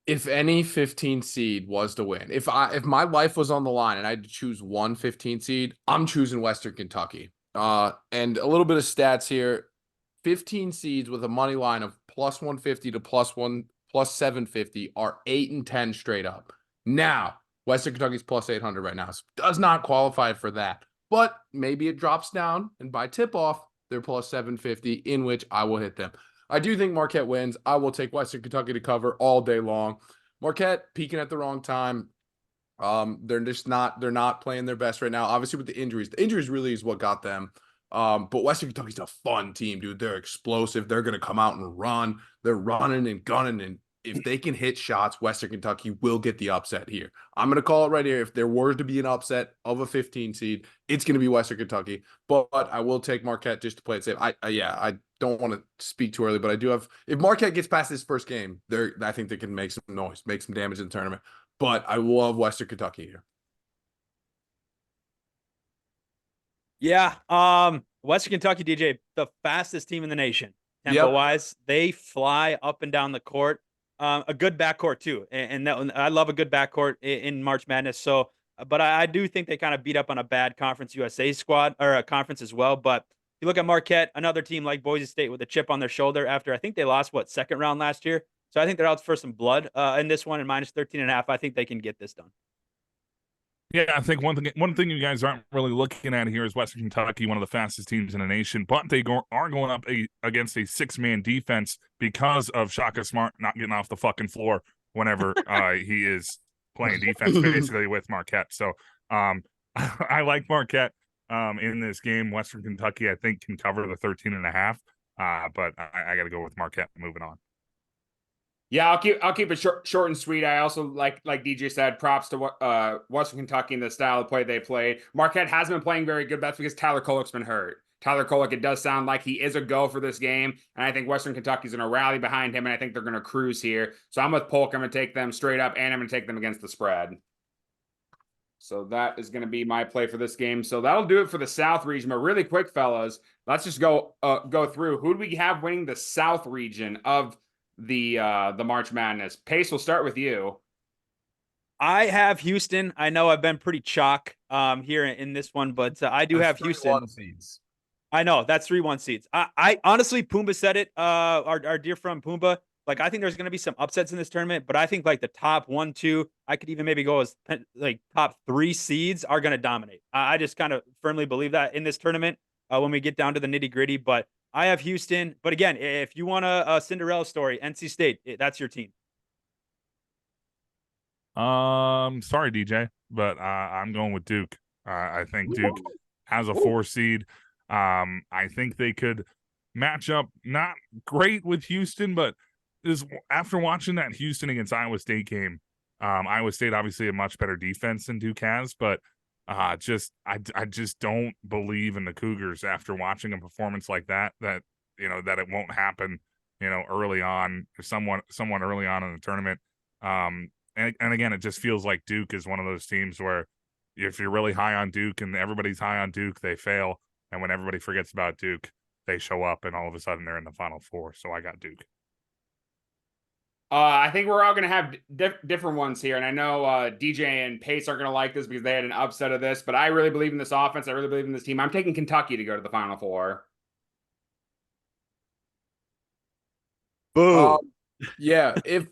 If any 15 seed was to win, if my life was on the line and I had to choose one 15 seed, I'm choosing Western Kentucky. And a little bit of stats here. 15 seeds with a money line of plus 150 to plus 750 are 8-10 straight up. Now, Western Kentucky's plus 800 right now. So does not qualify for that. But maybe it drops down, and by tip-off, they're plus 750, in which I will hit them. I do think Marquette wins. I will take Western Kentucky to cover all day long. Marquette peaking at the wrong time. They're not playing their best right now. Obviously, with the injuries. The injuries really is what got them. But Western Kentucky's a fun team, dude. They're explosive. They're going to come out and run. They're running and gunning, and if they can hit shots, Western Kentucky will get the upset here. I'm going to call it right here. If there were to be an upset of a 15 seed, it's going to be Western Kentucky. But I will take Marquette just to play it safe. I don't want to speak too early, but I do have. If Marquette gets past this first game, I think they can make some noise, make some damage in the tournament. But I love Western Kentucky here. Yeah. Western Kentucky, DJ, the fastest team in the nation. Tempo wise, they fly up and down the court. A good backcourt too, and I love a good backcourt in March Madness. So, but I do think they kind of beat up on a bad Conference USA squad or a conference as well. But if you look at Marquette, another team like Boise State with a chip on their shoulder after I think they lost second round last year. So I think they're out for some blood in this one, and minus 13.5. I think they can get this done. Yeah, I think one thing you guys aren't really looking at here is Western Kentucky, one of the fastest teams in the nation, but they are going up against a 6-man defense because of Shaka Smart not getting off the fucking floor whenever he is playing defense, basically with Marquette. So I like Marquette in this game. Western Kentucky, I think, can cover the 13.5, but I got to go with Marquette moving on. Yeah, I'll keep it short and sweet. I also like DJ said, props to Western Kentucky and the style of play they played. Marquette hasn't been playing very good. That's because Tyler Kolek's been hurt. Tyler Kolek, it does sound like he is a go for this game, and I think Western Kentucky's going to rally behind him, and I think they're going to cruise here. So I'm with Polk. I'm going to take them straight up, and I'm going to take them against the spread. So that is going to be my play for this game. So that'll do it for the South region. But really quick, fellas, let's just go through. Who do we have winning the South region of the March Madness? Pace, we'll start with you. I have Houston. I know I've been pretty chalk here in this one, but I do have Houston. Seeds. I know that's 3-1 seeds. I honestly, Pumbaa said it. Our dear friend Pumbaa. Like, I think there's going to be some upsets in this tournament, but I think like the top 1, 2, I could even maybe go as like top 3 seeds are going to dominate. I just kind of firmly believe that in this tournament when we get down to the nitty gritty. But I have Houston. But again, if you want a Cinderella story, NC State, that's your team. Sorry, DJ, but I'm going with Duke. I think Duke has a 4 seed. I think they could match up not great with Houston, but after watching that Houston against Iowa State game, Iowa State obviously a much better defense than Duke has, but I just don't believe in the Cougars after watching a performance like that that it won't happen, early on or someone early on in the tournament. And again, it just feels like Duke is one of those teams where if you're really high on Duke and everybody's high on Duke, they fail. And when everybody forgets about Duke, they show up and all of a sudden they're in the Final Four. So I got Duke. I think we're all going to have different ones here. And I know DJ and Pace are going to like this because they had an upset of this. But I really believe in this offense. I really believe in this team. I'm taking Kentucky to go to the Final Four. Boo. Yeah, if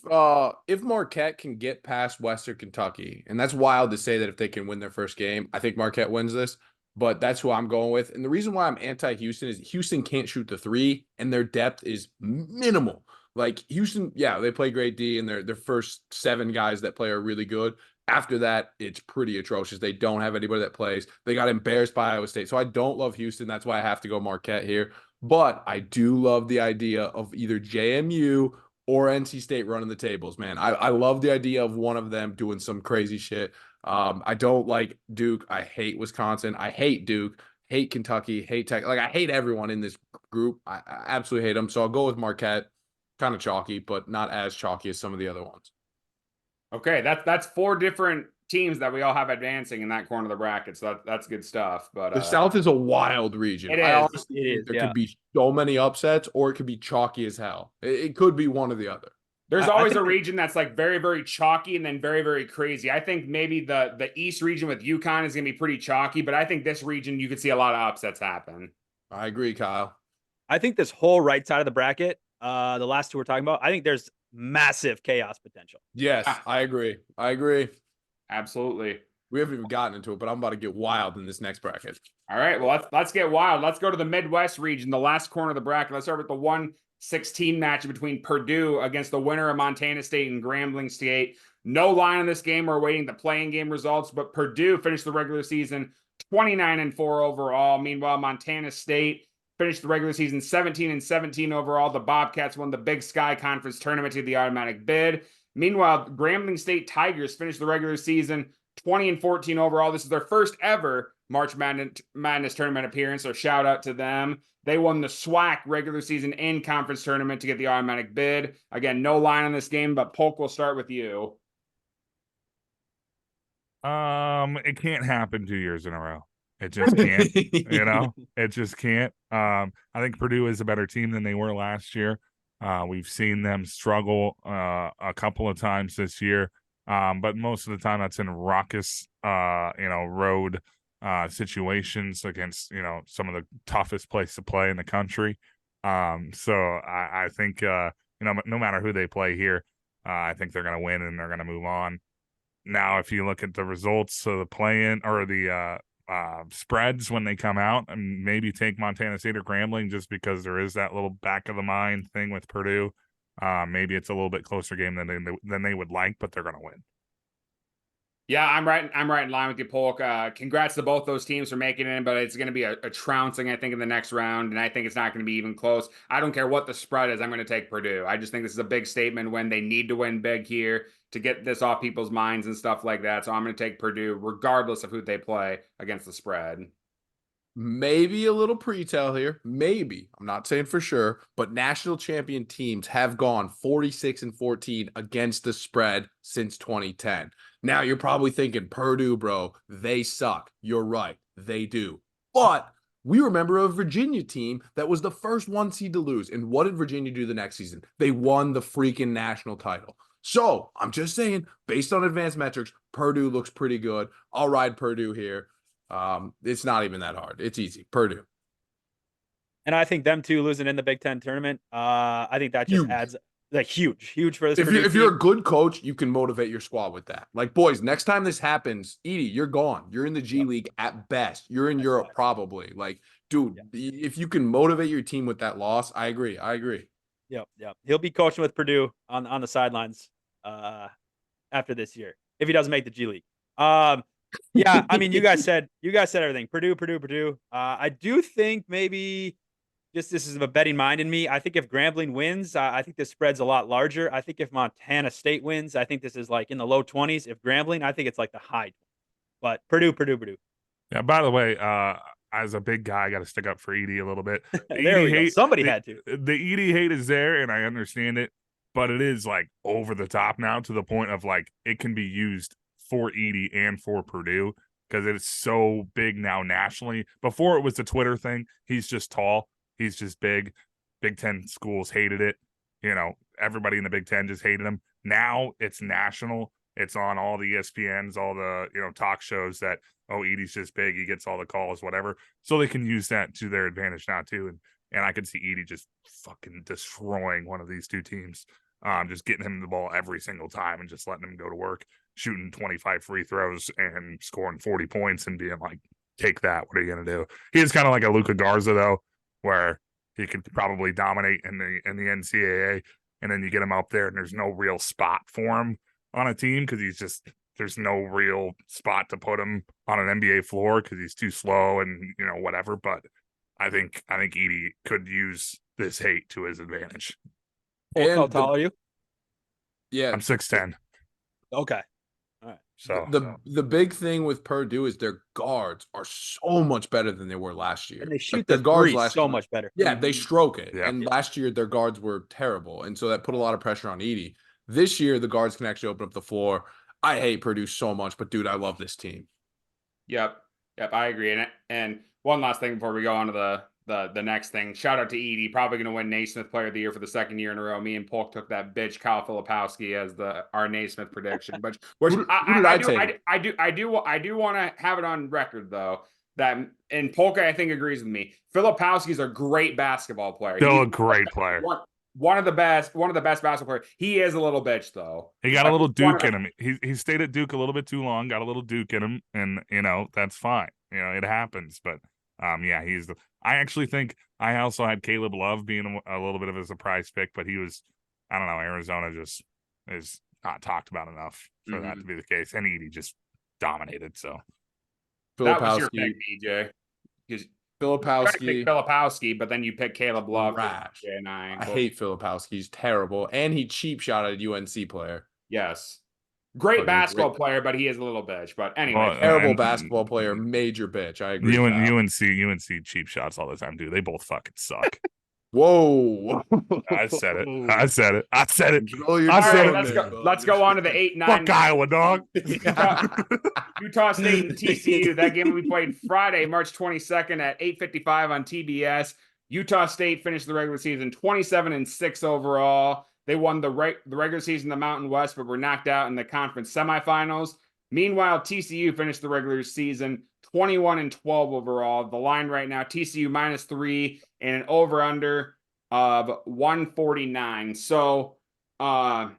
Marquette can get past Western Kentucky, and that's wild to say that if they can win their first game, I think Marquette wins this. But that's who I'm going with. And the reason why I'm anti-Houston is Houston can't shoot the 3, and their depth is minimal. Like Houston, yeah, they play great D, and their first 7 guys that play are really good. After that, it's pretty atrocious. They don't have anybody that plays. They got embarrassed by Iowa State. So I don't love Houston. That's why I have to go Marquette here. But I do love the idea of either JMU or NC State running the tables, man. I love the idea of one of them doing some crazy shit. I don't like Duke. I hate Wisconsin. I hate Duke. Hate Kentucky. Hate Tech. Like, I hate everyone in this group. I absolutely hate them. So I'll go with Marquette. Kind of chalky, but not as chalky as some of the other ones. Okay, that's 4 different teams that we all have advancing in that corner of the bracket. So that's good stuff. But the South is a wild region. It is. I honestly think there could be so many upsets, or it could be chalky as hell. It could be one or the other. There's always a region that's like very, very chalky and then very, very crazy. I think maybe the East region with UConn is going to be pretty chalky, but I think this region you could see a lot of upsets happen. I agree, Kyle. I think this whole right side of the bracket, the last 2 we're talking about, I think there's massive chaos potential. Yes, I agree. Absolutely. We haven't even gotten into it, but I'm about to get wild in this next bracket. All right, well, let's get wild. Let's go to the Midwest region, the last corner of the bracket. Let's start with the 1-16 match between Purdue against the winner of Montana State and Grambling State. No line in this game. We're waiting the playing game results, but Purdue finished the regular season 29-4 overall. Meanwhile, Montana State finished the regular season 17-17 overall. The Bobcats won the Big Sky Conference tournament to the automatic bid. Meanwhile, Grambling State Tigers finished the regular season 20-14 overall. This is their first ever March Madness tournament appearance, so shout out to them. They won the SWAC regular season and conference tournament to get the automatic bid. Again, no line on this game, but Polk, will start with you. It can't happen 2 years in a row. It just can't. It just can't. I think Purdue is a better team than they were last year. We've seen them struggle a couple of times this year, but most of the time that's in raucous, road situations against some of the toughest place to play in the country. So I think no matter who they play here, I think they're going to win and they're going to move on. Now, if you look at the results of the play-in or the spreads when they come out, and maybe take Montana State or Grambling, just because there is that little back of the mind thing with Purdue. Maybe it's a little bit closer game than they would like, but they're going to win. Yeah, I'm right in line with you, Polk. Congrats to both those teams for making it in, but it's going to be a trouncing, I think, in the next round, and I think it's not going to be even close. I don't care what the spread is. I'm going to take Purdue. I just think this is a big statement when they need to win big here to get this off people's minds and stuff like that. So I'm going to take Purdue, regardless of who they play against the spread. Maybe a little pre-tell here. Maybe. I'm not saying for sure, but national champion teams have gone 46-14 against the spread since 2010. Now you're probably thinking, Purdue, bro, they suck. You're right. They do. But we remember a Virginia team that was the first 1 seed to lose. And what did Virginia do the next season? They won the freaking national title. So I'm just saying, based on advanced metrics, Purdue looks pretty good. I'll ride Purdue here. It's not even that hard. It's easy. Purdue. And I think them two losing in the Big Ten tournament, I think that just adds huge for this. If you're a good coach, you can motivate your squad with that. Like, boys, next time this happens, Edie, you're gone. You're in the G League at best. You're in Europe probably. Like, dude, if you can motivate your team with that loss, I agree. Yep. He'll be coaching with Purdue on the sidelines after this year if he doesn't make the G League. Yeah, I mean, you guys said everything. Purdue. I do think maybe just this is a betting mind in me. I think if Grambling wins, I think this spread's a lot larger. I think if Montana State wins, I think this is like in the low 20s. If Grambling, I think it's like the high 20s. But Purdue. Yeah, by the way, as a big guy, I got to stick up for Edie a little bit. There we go. Somebody had to. The Edie hate is there, and I understand it, but it is like over the top now to the point of like it can be used for Edie and for Purdue because it's so big now nationally. Before it was the Twitter thing. He's just tall. He's just big. Big Ten schools hated it. Everybody in the Big Ten just hated him. Now it's national. It's on all the ESPNs, all the talk shows that, Edie's just big. He gets all the calls, whatever. So they can use that to their advantage now too. And I could see Edie just fucking destroying one of these two teams. Just getting him the ball every single time and just letting him go to work, shooting 25 free throws and scoring 40 points and being like, take that. What are you going to do? He is kind of like a Luka Garza, though, where he could probably dominate in the NCAA. And then you get him up there and there's no real spot for him on a team because there's no real spot to put him on an NBA floor because he's too slow and, whatever. But I think Edie could use this hate to his advantage. How tall are you? Yeah, I'm 6'10". Okay. All right. So the big thing with Purdue is their guards are so much better than they were last year. And they shoot their guards last so much better. Yeah, they stroke it. Yeah. And last year their guards were terrible, and so that put a lot of pressure on Edie. This year the guards can actually open up the floor. I hate Purdue so much, but dude, I love this team. Yep, I agree. And one last thing before we go on to the next thing. Shout out to Edie, probably going to win Naismith Player of the Year for the second year in a row. Me and Polk took that bitch Kyle Filipowski as our Naismith prediction. But I do want to have it on record though that, and Polk I think agrees with me. Filipowski's a great basketball player. Still a great player. One of the best basketball players. He is a little bitch though. He got a little Duke in him. He stayed at Duke a little bit too long, got a little Duke in him, and that's fine. It happens. But yeah, I actually think I also had Caleb Love being a little bit of a surprise pick, but he was, I don't know, Arizona just is not talked about enough for that to be the case. And Edie just dominated. So that was your pick, DJ. Try to pick Filipowski, Filipowski, but then you pick Caleb Love. trash. And I hate Filipowski. He's terrible, and he cheap shot at a UNC player. Yes. Great Fucking basketball great. player, but he is a little bitch. But anyway, Well, Terrible and basketball player, major bitch. I agree. UNC cheap shots all the time, dude. They both fucking suck. Whoa! I said it. I said it. I said it. Control your I all said right, it. let's tone go. there, Let's bud. go on to the 8-9. Fuck Iowa, dog. Utah State and TCU. That game will be played Friday, March 22nd at 8:55 on TBS. Utah State finished the regular season 27-6 overall. They won the regular season in the Mountain West, but were knocked out in the conference semifinals. Meanwhile, TCU finished the regular season 21-12 overall. The line right now, TCU -3 and an over/under of 149. So, I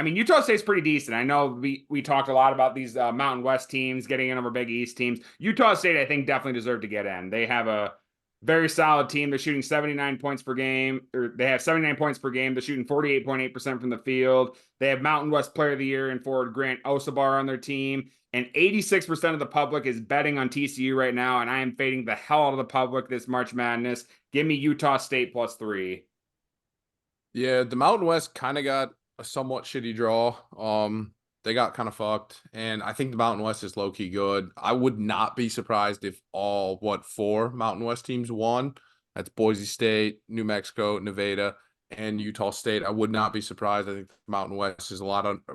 mean, Utah State's pretty decent. I know we talked a lot about these Mountain West teams getting in over Big East teams. Utah State, I think, definitely deserve to get in. They have a very solid team. They're shooting 79 points per game, or they have 79 points per game. They're shooting 48.8% from the field. They have Mountain West Player of the Year and forward Grant Osabar on their team. And 86% of the public is betting on TCU right now, and I am fading the hell out of the public this March Madness. Give me Utah State +3. Yeah, the Mountain West kind of got a somewhat shitty draw. They got kind of fucked, and I think the Mountain West is low-key good. I would not be surprised if all, 4 Mountain West teams won. That's Boise State, New Mexico, Nevada, and Utah State. I would not be surprised. I think the Mountain West is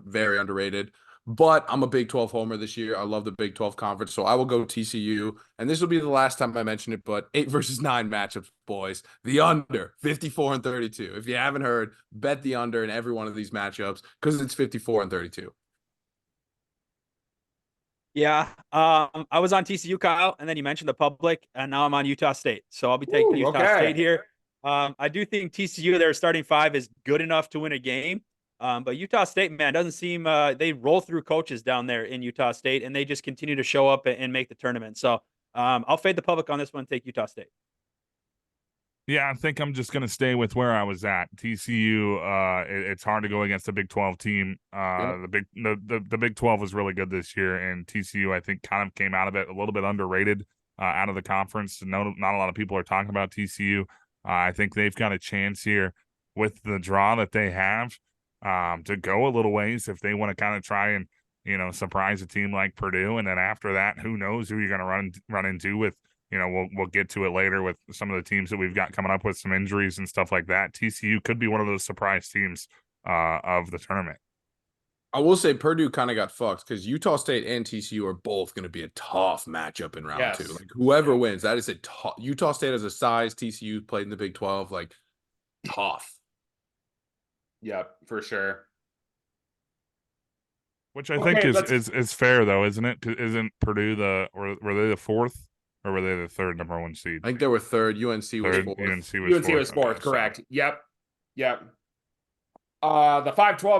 very underrated. But I'm a Big 12 homer this year. I love the Big 12 conference, so I will go TCU. And this will be the last time I mention it, but 8 versus 9 matchups, boys. The under, 54-32. If you haven't heard, bet the under in every one of these matchups because it's 54-32. Yeah, I was on TCU, Kyle, and then you mentioned the public, and now I'm on Utah State. So I'll be taking Utah State here. I do think TCU, their starting 5 is good enough to win a game. But Utah State, man, doesn't seem they roll through coaches down there in Utah State, and they just continue to show up and make the tournament. So I'll fade the public on this one, take Utah State. Yeah, I think I'm just gonna stay with where I was at. TCU, it's hard to go against a Big 12 team. The Big 12 was really good this year, and TCU, I think, kind of came out of it a little bit underrated out of the conference. Not a lot of people are talking about TCU. I think they've got a chance here with the draw that they have to go a little ways if they want to kind of try and surprise a team like Purdue, and then after that, who knows who you're going to run into with. We'll get to it later with some of the teams that we've got coming up with some injuries and stuff like that. TCU could be one of those surprise teams of the tournament. I will say Purdue kind of got fucked because Utah State and TCU are both going to be a tough matchup in round 2. Like whoever wins, that is a tough. Utah State has a size. TCU played in the Big 12. Like tough. Yep, for sure. Which I think is fair though, isn't it? Isn't Purdue were they the 4th? Or were they the 3rd number 1 seed? I think they were 3rd. UNC was 4th. UNC was 4th, correct. Yep. The 5-12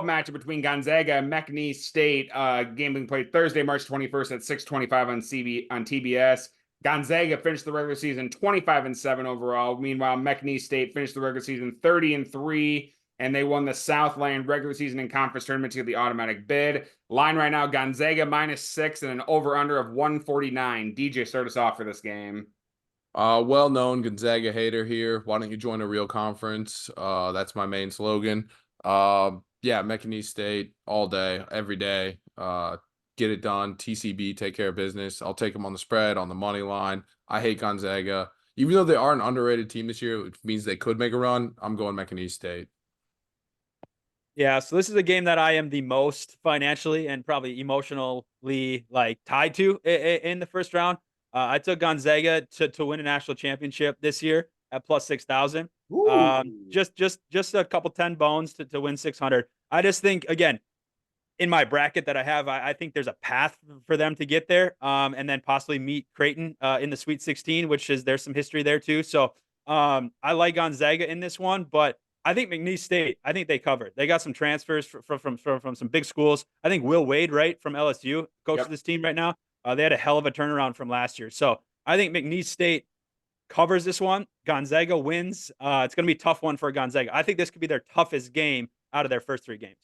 matchup between Gonzaga and McNeese State, game being played Thursday, March 21st at 6:25 on TBS. Gonzaga finished the regular season 25-7 overall. Meanwhile, McNeese State finished the regular season 30-3. And they won the Southland regular season and conference tournament to get the automatic bid. Line right now, Gonzaga -6 and an over/under of 149. DJ, start us off for this game. Well-known Gonzaga hater here. Why don't you join a real conference? That's my main slogan. Yeah, McNeese State all day, every day. Get it done. TCB, take care of business. I'll take them on the spread, on the money line. I hate Gonzaga. Even though they are an underrated team this year, which means they could make a run, I'm going McNeese State. Yeah, so this is a game that I am the most financially and probably emotionally tied to in the first round. I took Gonzaga to win a national championship this year at +6,000. Just a couple 10 bones to win 600. I just think, again, in my bracket that I have, I think there's a path for them to get there, and then possibly meet Creighton in the Sweet 16, there's some history there too. So I like Gonzaga in this one, but I think McNeese State, I think they covered. They got some transfers from some big schools. I think Will Wade, right, from LSU, coaches this team right now. They had a hell of a turnaround from last year. So I think McNeese State covers this one. Gonzaga wins. It's going to be a tough one for Gonzaga. I think this could be their toughest game out of their first 3 games.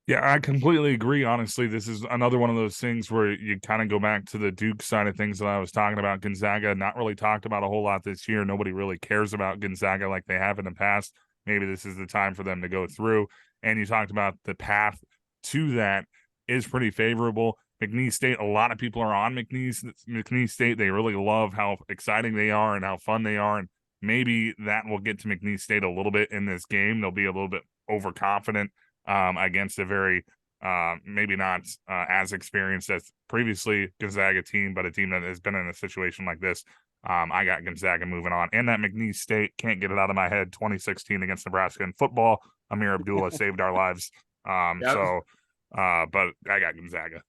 Yeah, I completely agree. Honestly, this is another one of those things where you kind of go back to the Duke side of things that I was talking about. Gonzaga, not really talked about a whole lot this year. Nobody really cares about Gonzaga like they have in the past. Maybe this is the time for them to go through. And you talked about the path to that is pretty favorable. McNeese State, a lot of people are on McNeese State. They really love how exciting they are and how fun they are. And maybe that will get to McNeese State a little bit in this game. They'll be a little bit overconfident against a very maybe not as experienced as previously Gonzaga team, but a team that has been in a situation like this. I got Gonzaga moving on. And that McNeese State, can't get it out of my head, 2016 against Nebraska in football. Amir Abdullah saved our lives. But I got Gonzaga.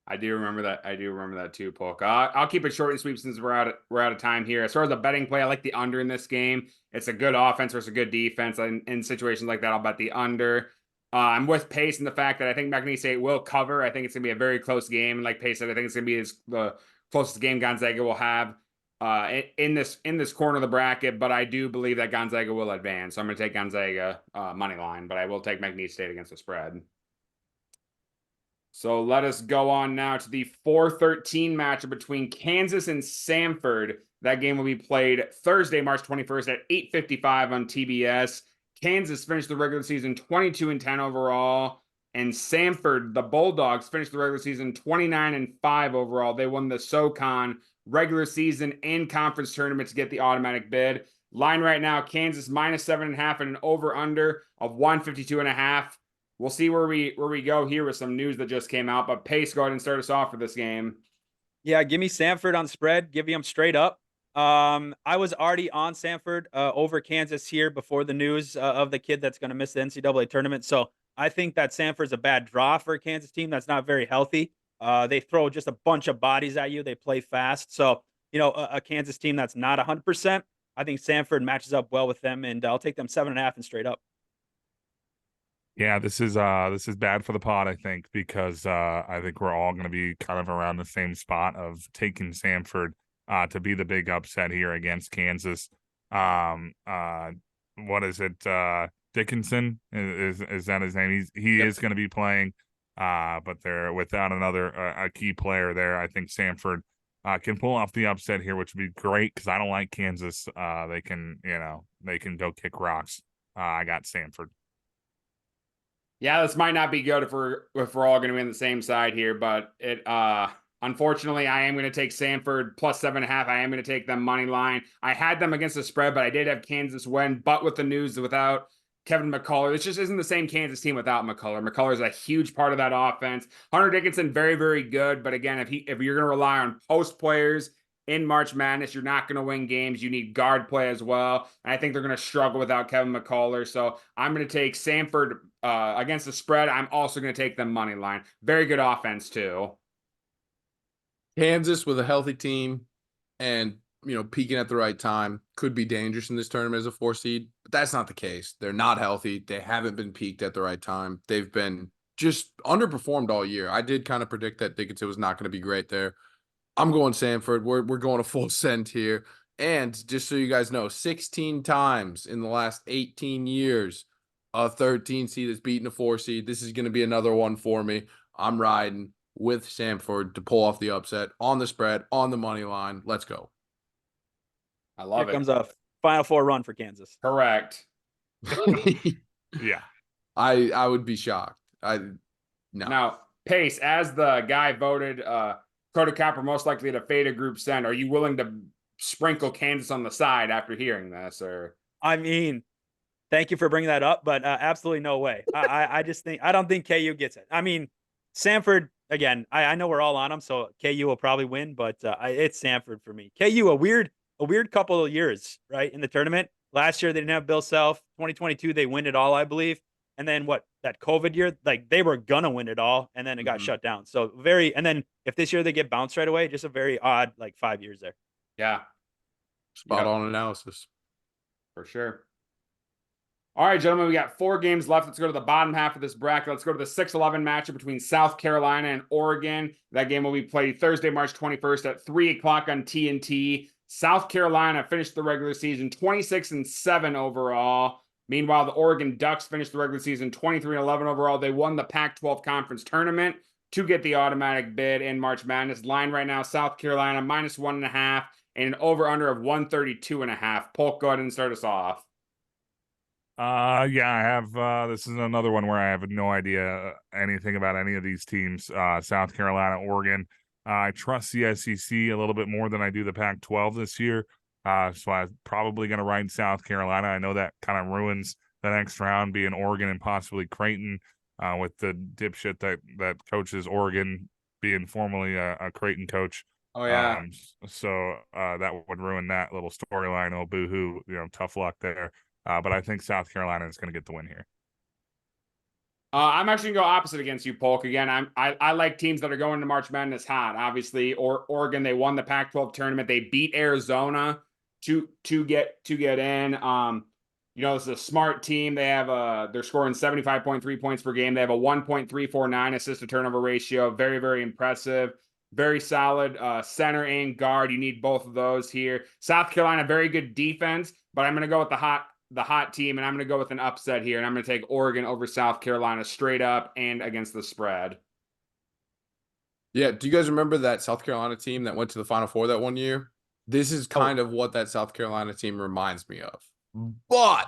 I do remember that. I do remember that too, Polk. I'll keep it short and sweet since we're out of time here. As far as the betting play, I like the under in this game. It's a good offense versus a good defense. In situations like that, I'll bet the under. I'm with Pace in the fact that I think McNeese State will cover. I think it's going to be a very close game. And like Pace said, I think it's going to be the closest game Gonzaga will have in this corner of the bracket. But I do believe that Gonzaga will advance. So I'm going to take Gonzaga money line, but I will take McNeese State against the spread. So let us go on now to the 4-13 matchup between Kansas and Samford. That game will be played Thursday, March 21st at 8:55 on TBS. Kansas finished the regular season 22-10 overall, and Samford, the Bulldogs, finished the regular season 29-5 overall. They won the SoCon regular season and conference tournament to get the automatic bid. Line right now, Kansas -7.5 and an over/under of 152.5. We'll see where we go here with some news that just came out. But Pace, go ahead and start us off for this game. Yeah, give me Samford on spread. Give me them straight up. I was already on Samford over Kansas here before the news of the kid that's going to miss the NCAA tournament. So I think that Samford's a bad draw for a Kansas team that's not very healthy. They throw just a bunch of bodies at you. They play fast. So, a Kansas team that's not 100%, I think Samford matches up well with them, and I'll take them 7.5 and straight up. Yeah, this is bad for the pod, I think, because I think we're all going to be kind of around the same spot of taking Samford to be the big upset here against Kansas. What is it? Dickinson is that his name? He is going to be playing, but they're without another a key player there. I think Samford can pull off the upset here, which would be great because I don't like Kansas. They can go kick rocks. I got Samford. Yeah, this might not be good if we're all going to be on the same side here, but it unfortunately I am going to take Samford plus 7.5. I am going to take them money line. I had them against the spread, but I did have Kansas win. But with the news without Kevin McCullough, this just isn't the same Kansas team without McCullough. McCullough is a huge part of that offense. Hunter Dickinson, very, very good. But again, if you're going to rely on post players in March Madness, you're not going to win games. You need guard play as well. And I think they're going to struggle without Kevin McCullough. So I'm going to take Samford against the spread. I'm also going to take them money line. Very good offense too. Kansas with a healthy team and, peaking at the right time could be dangerous in this tournament as a 4 seed, but that's not the case. They're not healthy. They haven't been peaked at the right time. They've been just underperformed all year. I did kind of predict that Dickinson was not going to be great there. I'm going Samford. We're going a full send here. And just so you guys know, 16 times in the last 18 years, a 13 seed has beaten a 4 seed. This is going to be another one for me. I'm riding with Samford to pull off the upset on the spread, on the money line. Let's go. I love Here comes a Final Four run for Kansas. Correct. Yeah. I would be shocked. No. Now, Pace, as the guy voted Kota Copper most likely to fade a group send, are you willing to sprinkle Kansas on the side after hearing this? Or I mean, thank you for bringing that up, but absolutely no way. I don't think KU gets it. I mean, Samford, again, I know we're all on them, so KU will probably win, but it's Samford for me. KU, a weird couple of years, right, in the tournament. Last year, they didn't have Bill Self. 2022, they win it all, I believe. And then that COVID year, like they were going to win it all, and then it got shut down. So and then if this year they get bounced right away, just a very odd, 5 years there. Yeah. Spot on analysis. For sure. All right, gentlemen, we got 4 games left. Let's go to the bottom half of this bracket. Let's go to the 6-11 matchup between South Carolina and Oregon. That game will be played Thursday, March 21st at 3 o'clock on TNT. South Carolina finished the regular season 26-7 overall. Meanwhile, the Oregon Ducks finished the regular season 23-11 overall. They won the Pac-12 conference tournament to get the automatic bid in March Madness. Line right now, South Carolina -1.5 and an over-under of 132.5. Polk, go ahead and start us off. Yeah, I have this is another one where I have no idea anything about any of these teams. South Carolina, Oregon. I trust the SEC a little bit more than I do the Pac-12 this year. So I'm probably going to ride South Carolina. I know that kind of ruins the next round being Oregon and possibly Creighton, with the dipshit that coaches Oregon being formerly a Creighton coach. Oh, yeah. So that would ruin that little storyline. Oh, boo-hoo, tough luck there. But I think South Carolina is going to get the win here. I'm actually going to go opposite against you, Polk. Again, I like teams that are going to March Madness hot. Obviously, Oregon, they won the Pac-12 tournament. They beat Arizona to get in. This is a smart team. They have they're scoring 75.3 points per game. They have a 1.349 assist to turnover ratio. Very, very impressive. Very solid center and guard. You need both of those here. South Carolina, very good defense, but I'm going to go with the hot team, and I'm going to go with an upset here, and I'm going to take Oregon over South Carolina straight up and against the spread. Yeah, do you guys remember that South Carolina team that went to the Final Four that one year? This is kind of what that South Carolina team reminds me of. But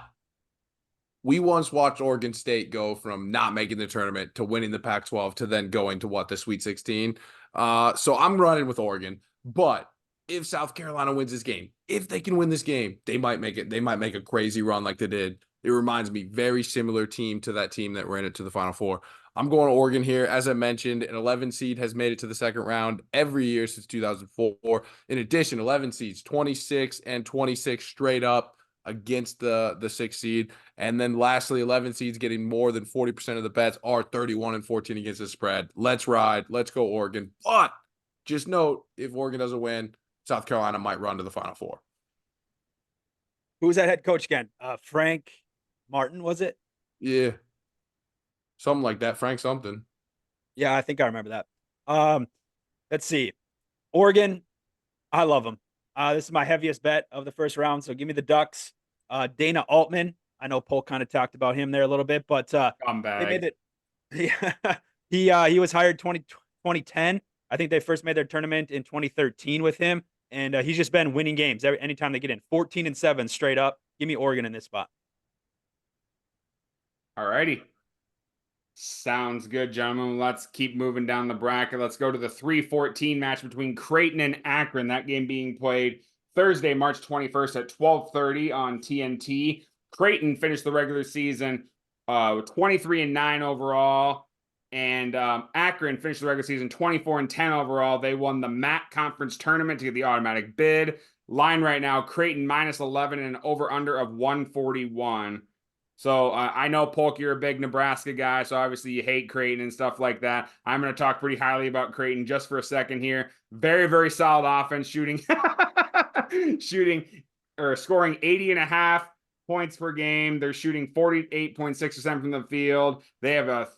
we once watched Oregon State go from not making the tournament to winning the Pac-12 to then going to the Sweet 16. So I'm running with Oregon, but if South Carolina wins this game, if they can win this game, they might make it. They might make a crazy run like they did. It reminds me very similar team to that team that ran it to the Final Four. I'm going to Oregon here. As I mentioned, an 11 seed has made it to the second round every year since 2004. In addition, 11 seeds, 26 and 26 straight up against the 6 seed. And then lastly, 11 seeds getting more than 40% of the bets are 31 and 14 against the spread. Let's ride. Let's go Oregon. But just note, if Oregon doesn't win, South Carolina might run to the Final Four. Who was that head coach again? Frank Martin, was it? Yeah. Something like that. Frank something. Yeah, I think I remember that. Let's see. Oregon, I love them. This is my heaviest bet of the first round, so give me the Ducks. Dana Altman, I know Polk kind of talked about him there a little bit, but they made it. Yeah, he was hired 2010. I think they first made their tournament in 2013 with him, and he's just been winning games anytime they get in. 14-7 straight up. Give me Oregon in this spot. All righty. Sounds good, gentlemen. Let's keep moving down the bracket. Let's go to the 3-14 match between Creighton and Akron. That game being played Thursday, March 21st at 12:30 on TNT. Creighton finished the regular season 23-9 overall, and Akron finished the regular season 24-10 overall. They won the MAC conference tournament to get the automatic bid. Line right now, Creighton -11 and an over-under of 141. So I know, Polk, you're a big Nebraska guy, so obviously you hate Creighton and stuff like that. I'm going to talk pretty highly about Creighton just for a second here. Very, very solid offense, shooting or scoring 80.5 points per game. They're shooting 48.6% from the field. They have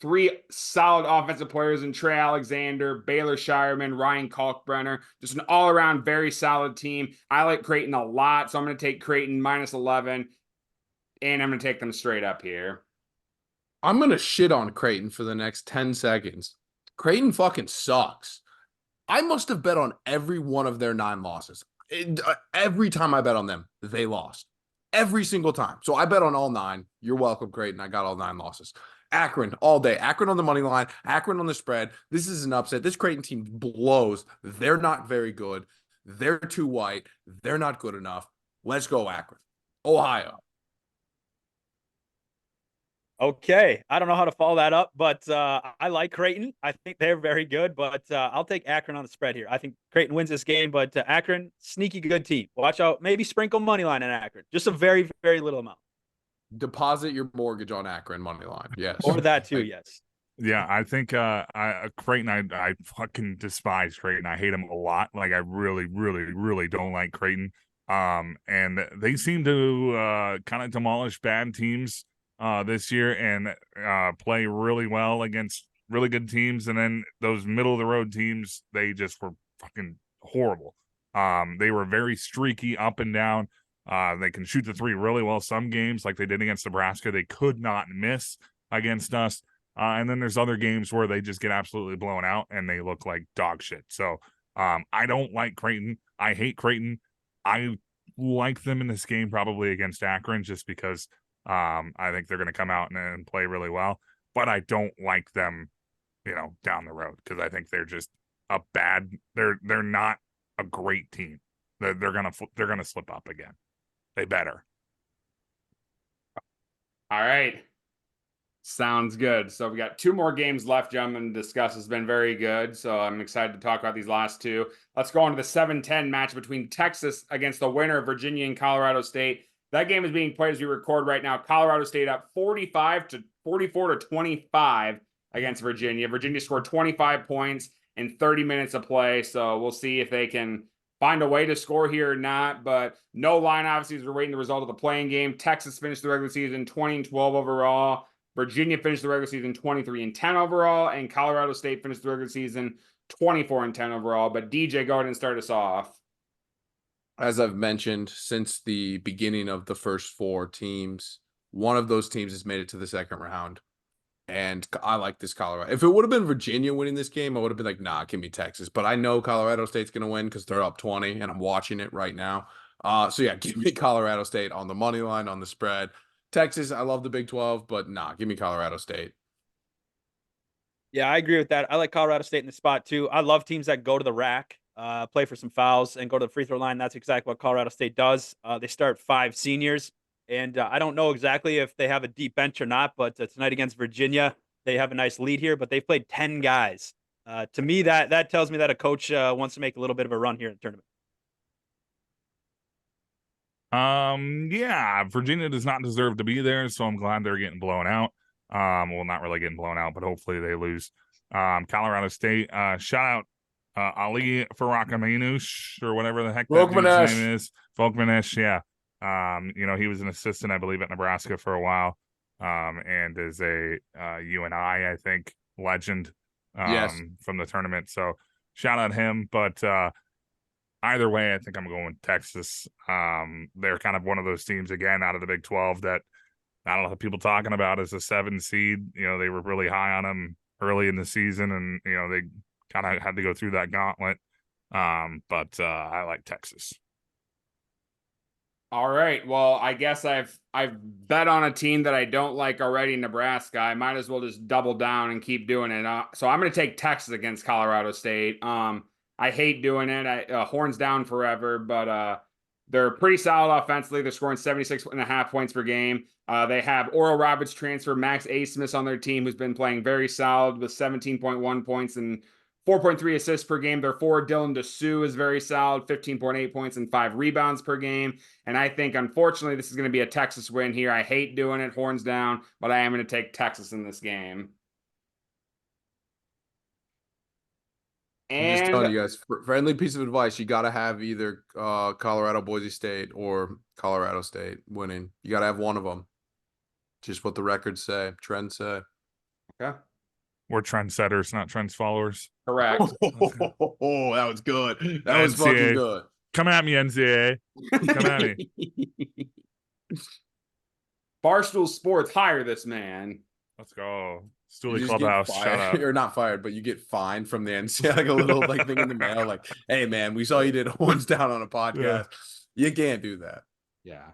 three solid offensive players in Trey Alexander, Baylor Shireman, Ryan Kalkbrenner. Just an all-around very solid team. I like Creighton a lot, so I'm going to take Creighton -11. And I'm going to take them straight up here. I'm going to shit on Creighton for the next 10 seconds. Creighton fucking sucks. I must have bet on every one of their 9 losses. Every time I bet on them, they lost. Every single time. So I bet on all 9. You're welcome, Creighton. I got all 9 losses. Akron all day. Akron on the money line. Akron on the spread. This is an upset. This Creighton team blows. They're not very good. They're too white. They're not good enough. Let's go Akron. Ohio. Okay, I don't know how to follow that up, but I like Creighton. I think they're very good, but I'll take Akron on the spread here. I think Creighton wins this game, but Akron, sneaky good team. Watch out, maybe sprinkle money line in Akron, just a very, very little amount. Deposit your mortgage on Akron money line, yes. Or that too, yes. Yeah, I think Creighton, I fucking despise Creighton. I hate them a lot. Like, I really, really, really don't like Creighton. And they seem to kind of demolish bad teams this year and play really well against really good teams, and then those middle of the road teams, they just were fucking horrible. They were very streaky up and down. They can shoot the three really well. Some games, like they did against Nebraska, they could not miss against us. And then there's other games where they just get absolutely blown out and they look like dog shit. So I don't like Creighton. I hate Creighton. I like them in this game probably against Akron just because I think they're going to come out and play really well. But I don't like them, down the road because I think they're just they're not a great team. They're gonna slip up again. They better. All right. Sounds good. So we got 2 more games left, gentlemen, to discuss. It's been very good. So I'm excited to talk about these last 2. Let's go on to the 7-10 match between Texas against the winner of Virginia and Colorado State. That game is being played as we record right now. Colorado State up 44 to 25 against Virginia. Virginia scored 25 points in 30 minutes of play. So we'll see if they can find a way to score here or not, but no line, obviously, as we're waiting the result of the playing game. Texas finished the regular season 20-12 overall. Virginia finished the regular season 23-10 overall, and Colorado State finished the regular season 24-10 overall. But DJ, go ahead and start us off. As I've mentioned, since the beginning of the first 4 teams, one of those teams has made it to the second round. And I like this Colorado. If it would have been Virginia winning this game, I would have been like, nah, give me Texas. But I know Colorado State's going to win because they're up 20, and I'm watching it right now. So, yeah, give me Colorado State on the money line, on the spread. Texas, I love the Big 12, but nah, give me Colorado State. Yeah, I agree with that. I like Colorado State in the spot too. I love teams that go to the rack, play for some fouls, and go to the free throw line. That's exactly what Colorado State does. They start 5 seniors, and I don't know exactly if they have a deep bench or not, but tonight against Virginia, they have a nice lead here, but they've played 10 guys. To me, that tells me that a coach wants to make a little bit of a run here in the tournament. Yeah, Virginia does not deserve to be there, so I'm glad they're getting blown out. Well, not really getting blown out, but hopefully they lose. Colorado State, shout out Ali Farakamenush or whatever the heck that dude's name is. Folkmanesh, yeah. He was an assistant, I believe, at Nebraska for a while. And is a UNI, I think, legend Yes. from the tournament. So shout out him, but either way, I think I'm going with Texas. They're kind of one of those teams, again, out of the Big 12 that I don't know people talking about as a 7 seed. They were really high on them early in the season, and, they kind of had to go through that gauntlet. But I like Texas. All right. Well, I guess I've bet on a team that I don't like already, Nebraska. I might as well just double down and keep doing it. So I'm going to take Texas against Colorado State. I hate doing it. Horns down forever, but they're pretty solid offensively. They're scoring 76.5 points per game. They have Oral Roberts transfer Max A. Smith on their team, who's been playing very solid with 17.1 points and 4.3 assists per game. Their forward, Dylan Dessou, is very solid, 15.8 points and 5 rebounds per game. And I think, unfortunately, this is going to be a Texas win here. I hate doing it, horns down, but I am going to take Texas in this game. I'm just telling you guys, friendly piece of advice, you got to have either Colorado Boise State or Colorado State winning. You got to have one of them. Just what the records say, trends say. Okay. We're trendsetters, not trends followers. Correct. Oh, that was good. That was fucking good. Come at me, NCAA. Come at me. Barstool Sports, hire this man. Let's go. Stooley Clubhouse, shut up. You're not fired, but you get fined from the NCAA, like a little thing in the mail, like, hey man, we saw you did horns down on a podcast. Yeah. You can't do that. Yeah.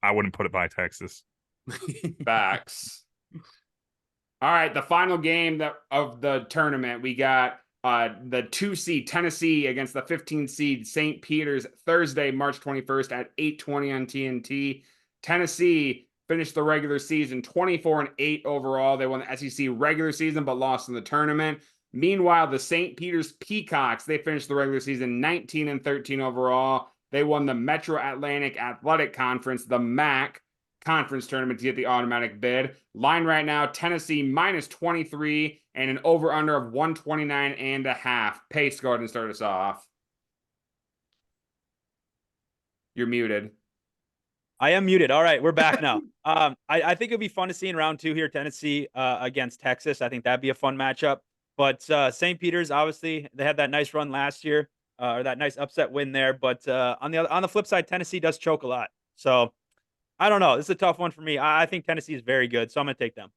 I wouldn't put it by Texas. Facts. All right, the final game of the tournament, we got the 2 seed Tennessee against the 15 seed St. Peter's Thursday, March 21st at 8:20 on TNT. Tennessee finished the regular season 24-8 overall. They won the SEC regular season but lost in the tournament. Meanwhile, the St. Peter's Peacocks, they finished the regular season 19-13 overall. They won the Metro Atlantic Athletic Conference, the MAC conference tournament, to get the automatic bid. Line right now, Tennessee -23 and an over-under of 129.5. Pace, go ahead and start us off. You're muted. I am muted. All right, we're back now. I think it'd be fun to see in round 2 here, Tennessee against Texas. I think that'd be a fun matchup. But St. Peter's, obviously, they had that nice run last year. or that nice upset win there. But on the flip side, Tennessee does choke a lot. So I don't know. This is a tough one for me. I think Tennessee is very good, so I'm gonna take them.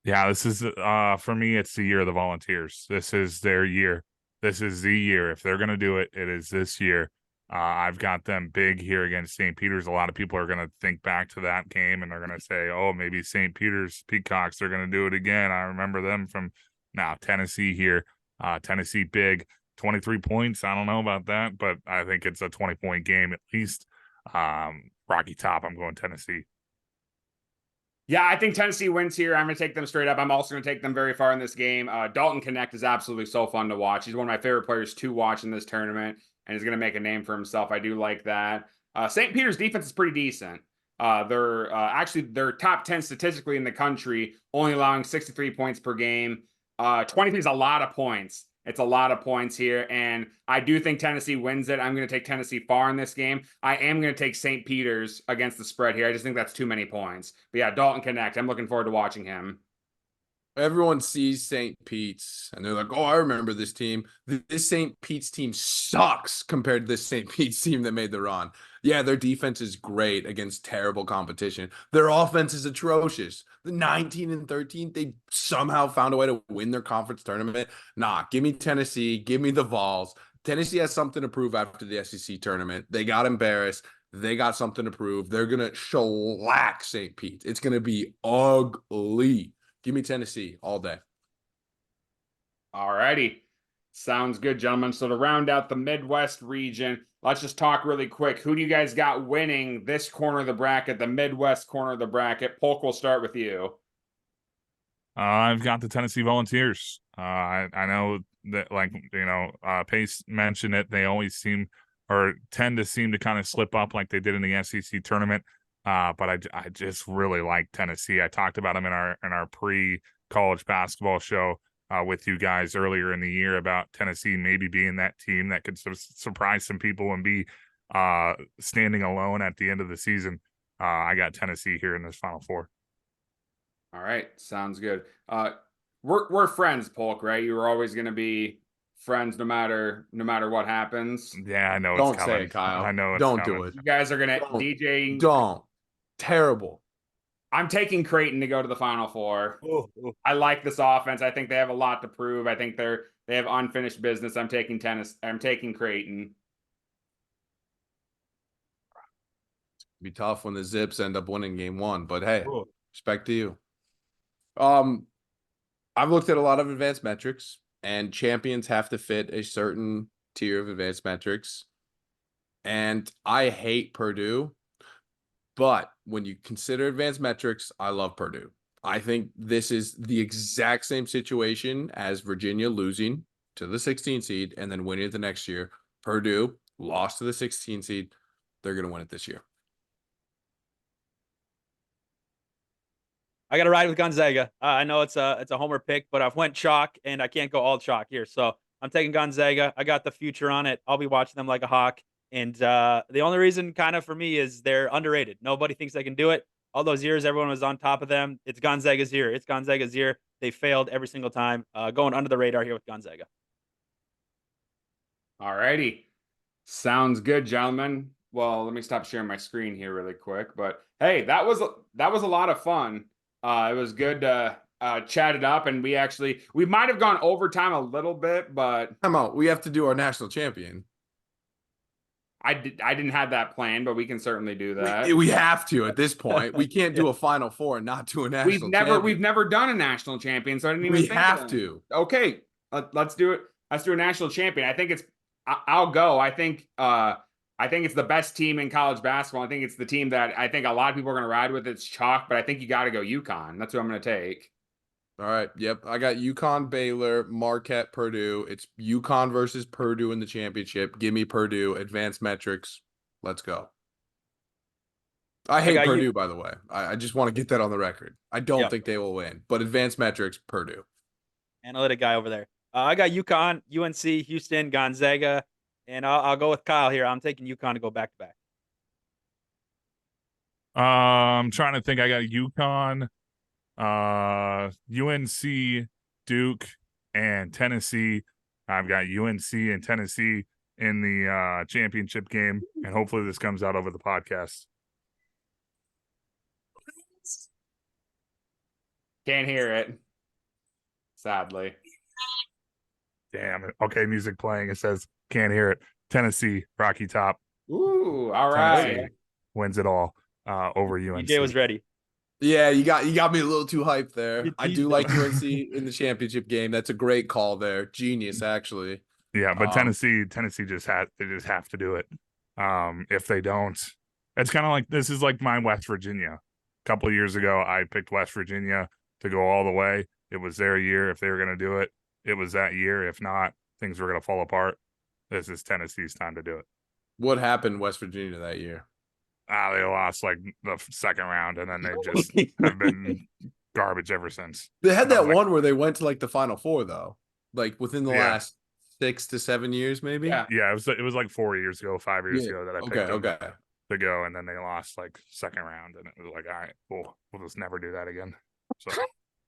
Yeah, this is for me, it's the year of the Volunteers. This is their year. This is the year. If they're gonna do it, it is this year. I've got them big here against St. Peter's. A lot of people are gonna think back to that game and they're gonna say, "Oh, maybe St. Peter's Peacocks are gonna do it again." I remember them from now Tennessee here. Tennessee big, 23 points. I don't know about that, but I think it's a 20-point game at least. Rocky Top. I'm going Tennessee. Yeah, I think Tennessee wins here. I'm going to take them straight up. I'm also going to take them very far in this game. Dalton Connect is absolutely so fun to watch. He's one of my favorite players to watch in this tournament, and he's going to make a name for himself. I do like that. St. Peter's defense is pretty decent. They're actually they're top 10 statistically in the country, only allowing 63 points per game. 23 is a lot of points. It's a lot of points here, and I do think Tennessee wins it. I'm going to take Tennessee far in this game. I am going to take St. Peter's against the spread here. I just think that's too many points. But yeah, Dalton Connect. I'm looking forward to watching him. Everyone sees St. Pete's and they're like, "Oh, I remember this team. This St. Pete's team sucks compared to this St. Pete's team that made the run." Yeah, their defense is great against terrible competition. Their offense is atrocious. The 19 and 13, they somehow found a way to win their conference tournament. Nah, give me Tennessee. Give me the Vols. Tennessee has something to prove after the SEC tournament. They got embarrassed. They got something to prove. They're going to shellac St. Pete's. It's going to be ugly. Give me Tennessee all day. All righty. Sounds good, gentlemen. So to round out the Midwest region, let's just talk really quick. Who do you guys got winning this corner of the bracket, the Midwest corner of the bracket? Polk, we'll start with you. I've got the Tennessee Volunteers. I know that, like, Pace mentioned it. They always seem or tend to seem to kind of slip up like they did in the SEC tournament. But I just really like Tennessee. I talked about them in our pre-college basketball show with you guys earlier in the year about Tennessee maybe being that team that could surprise some people and be standing alone at the end of the season. I got Tennessee here in this Final Four. All right, sounds good. We're friends, Polk, right? You were always going to be friends no matter what happens. Yeah, I know Don't it's say coming. it, Kyle. I know it's Don't coming. do it. You guys are going to Don't. DJ. Don't. Terrible. I'm taking Creighton to go to the Final Four. Ooh. I like this offense. I think they have a lot to prove. I think they have unfinished business. I'm taking Creighton. Be tough when the Zips end up winning game one, but hey, Ooh. respect to you. I've looked at a lot of advanced metrics, and champions have to fit a certain tier of advanced metrics. And I hate Purdue, but when you consider advanced metrics, I love Purdue. I think this is the exact same situation as Virginia losing to the 16 seed and then winning it the next year. Purdue lost to the 16 seed. They're going to win it this year. I got to ride with Gonzaga. I know it's a homer pick, but I've went chalk and I can't go all chalk here. So I'm taking Gonzaga. I got the future on it. I'll be watching them like a hawk. And the only reason kind of for me is they're underrated. Nobody thinks they can do it. All those years, everyone was on top of them. It's Gonzaga's year. It's Gonzaga's year. They failed every single time. Going under the radar here with Gonzaga. All righty. Sounds good, gentlemen. Well, let me stop sharing my screen here really quick. But hey, that was a lot of fun. It was good to chat it up, and we might have gone overtime a little bit, but Come on, we have to do our national champion. I didn't have that plan, but we can certainly do that. We have to at this point. We can't do a Final Four and not do a national champion. We've never done a national champion, so I didn't even We think have of that. to. Okay, let's do it. Let's do a national champion. I think I'll go. I think it's the best team in college basketball. I think it's the team that I think a lot of people are going to ride with. It's chalk, but I think you got to go UConn. That's what I'm going to take. All right. Yep. I got UConn, Baylor, Marquette, Purdue. It's UConn versus Purdue in the championship. Give me Purdue. Advanced metrics. Let's go. I hate Purdue, by the way. I just want to get that on the record. I don't think they will win, but advanced metrics, Purdue. Analytic guy over there. I got UConn, UNC, Houston, Gonzaga, and I'll go with Kyle here. I'm taking UConn to go back to back. I'm trying to think. I got UConn, UNC, Duke, and Tennessee. I've got UNC and Tennessee in the championship game, and hopefully this comes out over the podcast. Can't hear it. Sadly. Damn it. Okay, music playing. It says can't hear it. Tennessee, Rocky Top. Ooh, all Tennessee right. wins it all over UNC. DJ was ready. Yeah, you got me a little too hyped there. You I do teased like him. UNC in the championship game. That's a great call there. Genius, actually. Yeah, but Um, Tennessee just have to do it. If they don't, it's kind of like this is like my West Virginia. A couple of years ago, I picked West Virginia to go all the way. It was their year. If they were going to do it, it was that year. If not, things were going to fall apart. This is Tennessee's time to do it. What happened West Virginia that year? They lost like the second round, and then they just have been garbage ever since. They had And I that was like, one where they went to like the Final Four though, like within the Yeah. last 6 to 7 years, maybe. Yeah. Yeah, it was like 4 years ago, 5 years ago that I picked them Okay. to go, and then they lost like second round, and it was like, all right, cool, we'll just never do that again. So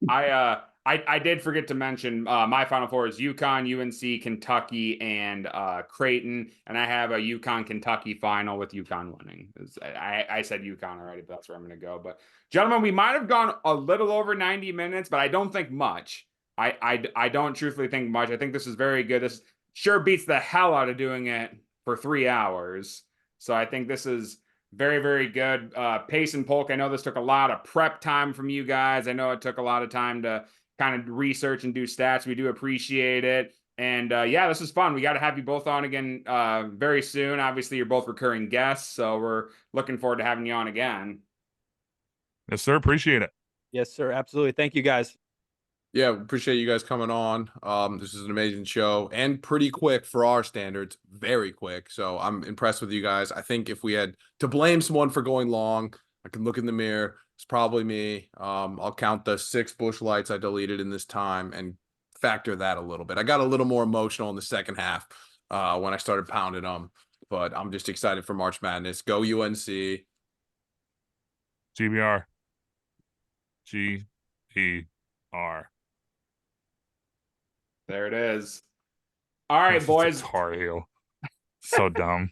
I did forget to mention my Final Four is UConn, UNC, Kentucky, and Creighton, and I have a UConn Kentucky final with UConn winning. I said UConn already, but that's where I'm going to go. But gentlemen, we might have gone a little over 90 minutes, but I don't think much. I don't truthfully think much. I think this is very good. This sure beats the hell out of doing it for 3 hours. So I think this is very, very good. Pace and Polk, I know this took a lot of prep time from you guys. I know it took a lot of time to kind of research and do stats. We do appreciate it. And yeah, this is fun. We got to have you both on again very soon. Obviously, you're both recurring guests, so we're looking forward to having you on again. yes, sir, appreciate it. Yes, sir. Absolutely. Thank you, guys. Yeah, appreciate you guys coming on. This is an amazing show and pretty quick for our standards, very quick. So I'm impressed with you guys. I think if we had to blame someone for going long, I can look in the mirror. It's probably me. I'll count the 6 bush lights I deleted in this time and factor that a little bit. I got a little more emotional in the second half when I started pounding them, but I'm just excited for March Madness. Go UNC. GBR. GBR. There it is. All right, boys. Tar Heel. So dumb.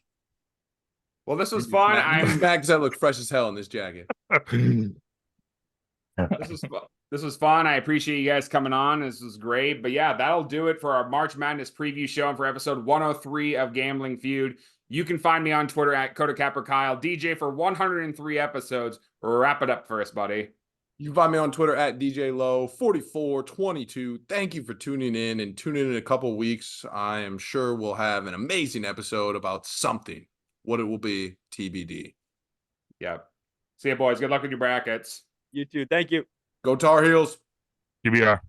Well, this was fun. I'm back because I look fresh as hell in this jacket. This was fun. I appreciate you guys coming on. This was great. But yeah, that'll do it for our March Madness preview show and for episode 103 of Gambling Feud. You can find me on Twitter at Kota Kyle. DJ for 103 episodes. Wrap it up for us, buddy. You can find me on Twitter at DJ Low 4422. Thank you for tuning in, and tune in a couple weeks. I am sure we'll have an amazing episode about something. What it will be, TBD. Yep. See you, boys. Good luck with your brackets. You too. Thank you. Go Tar Heels. GBR.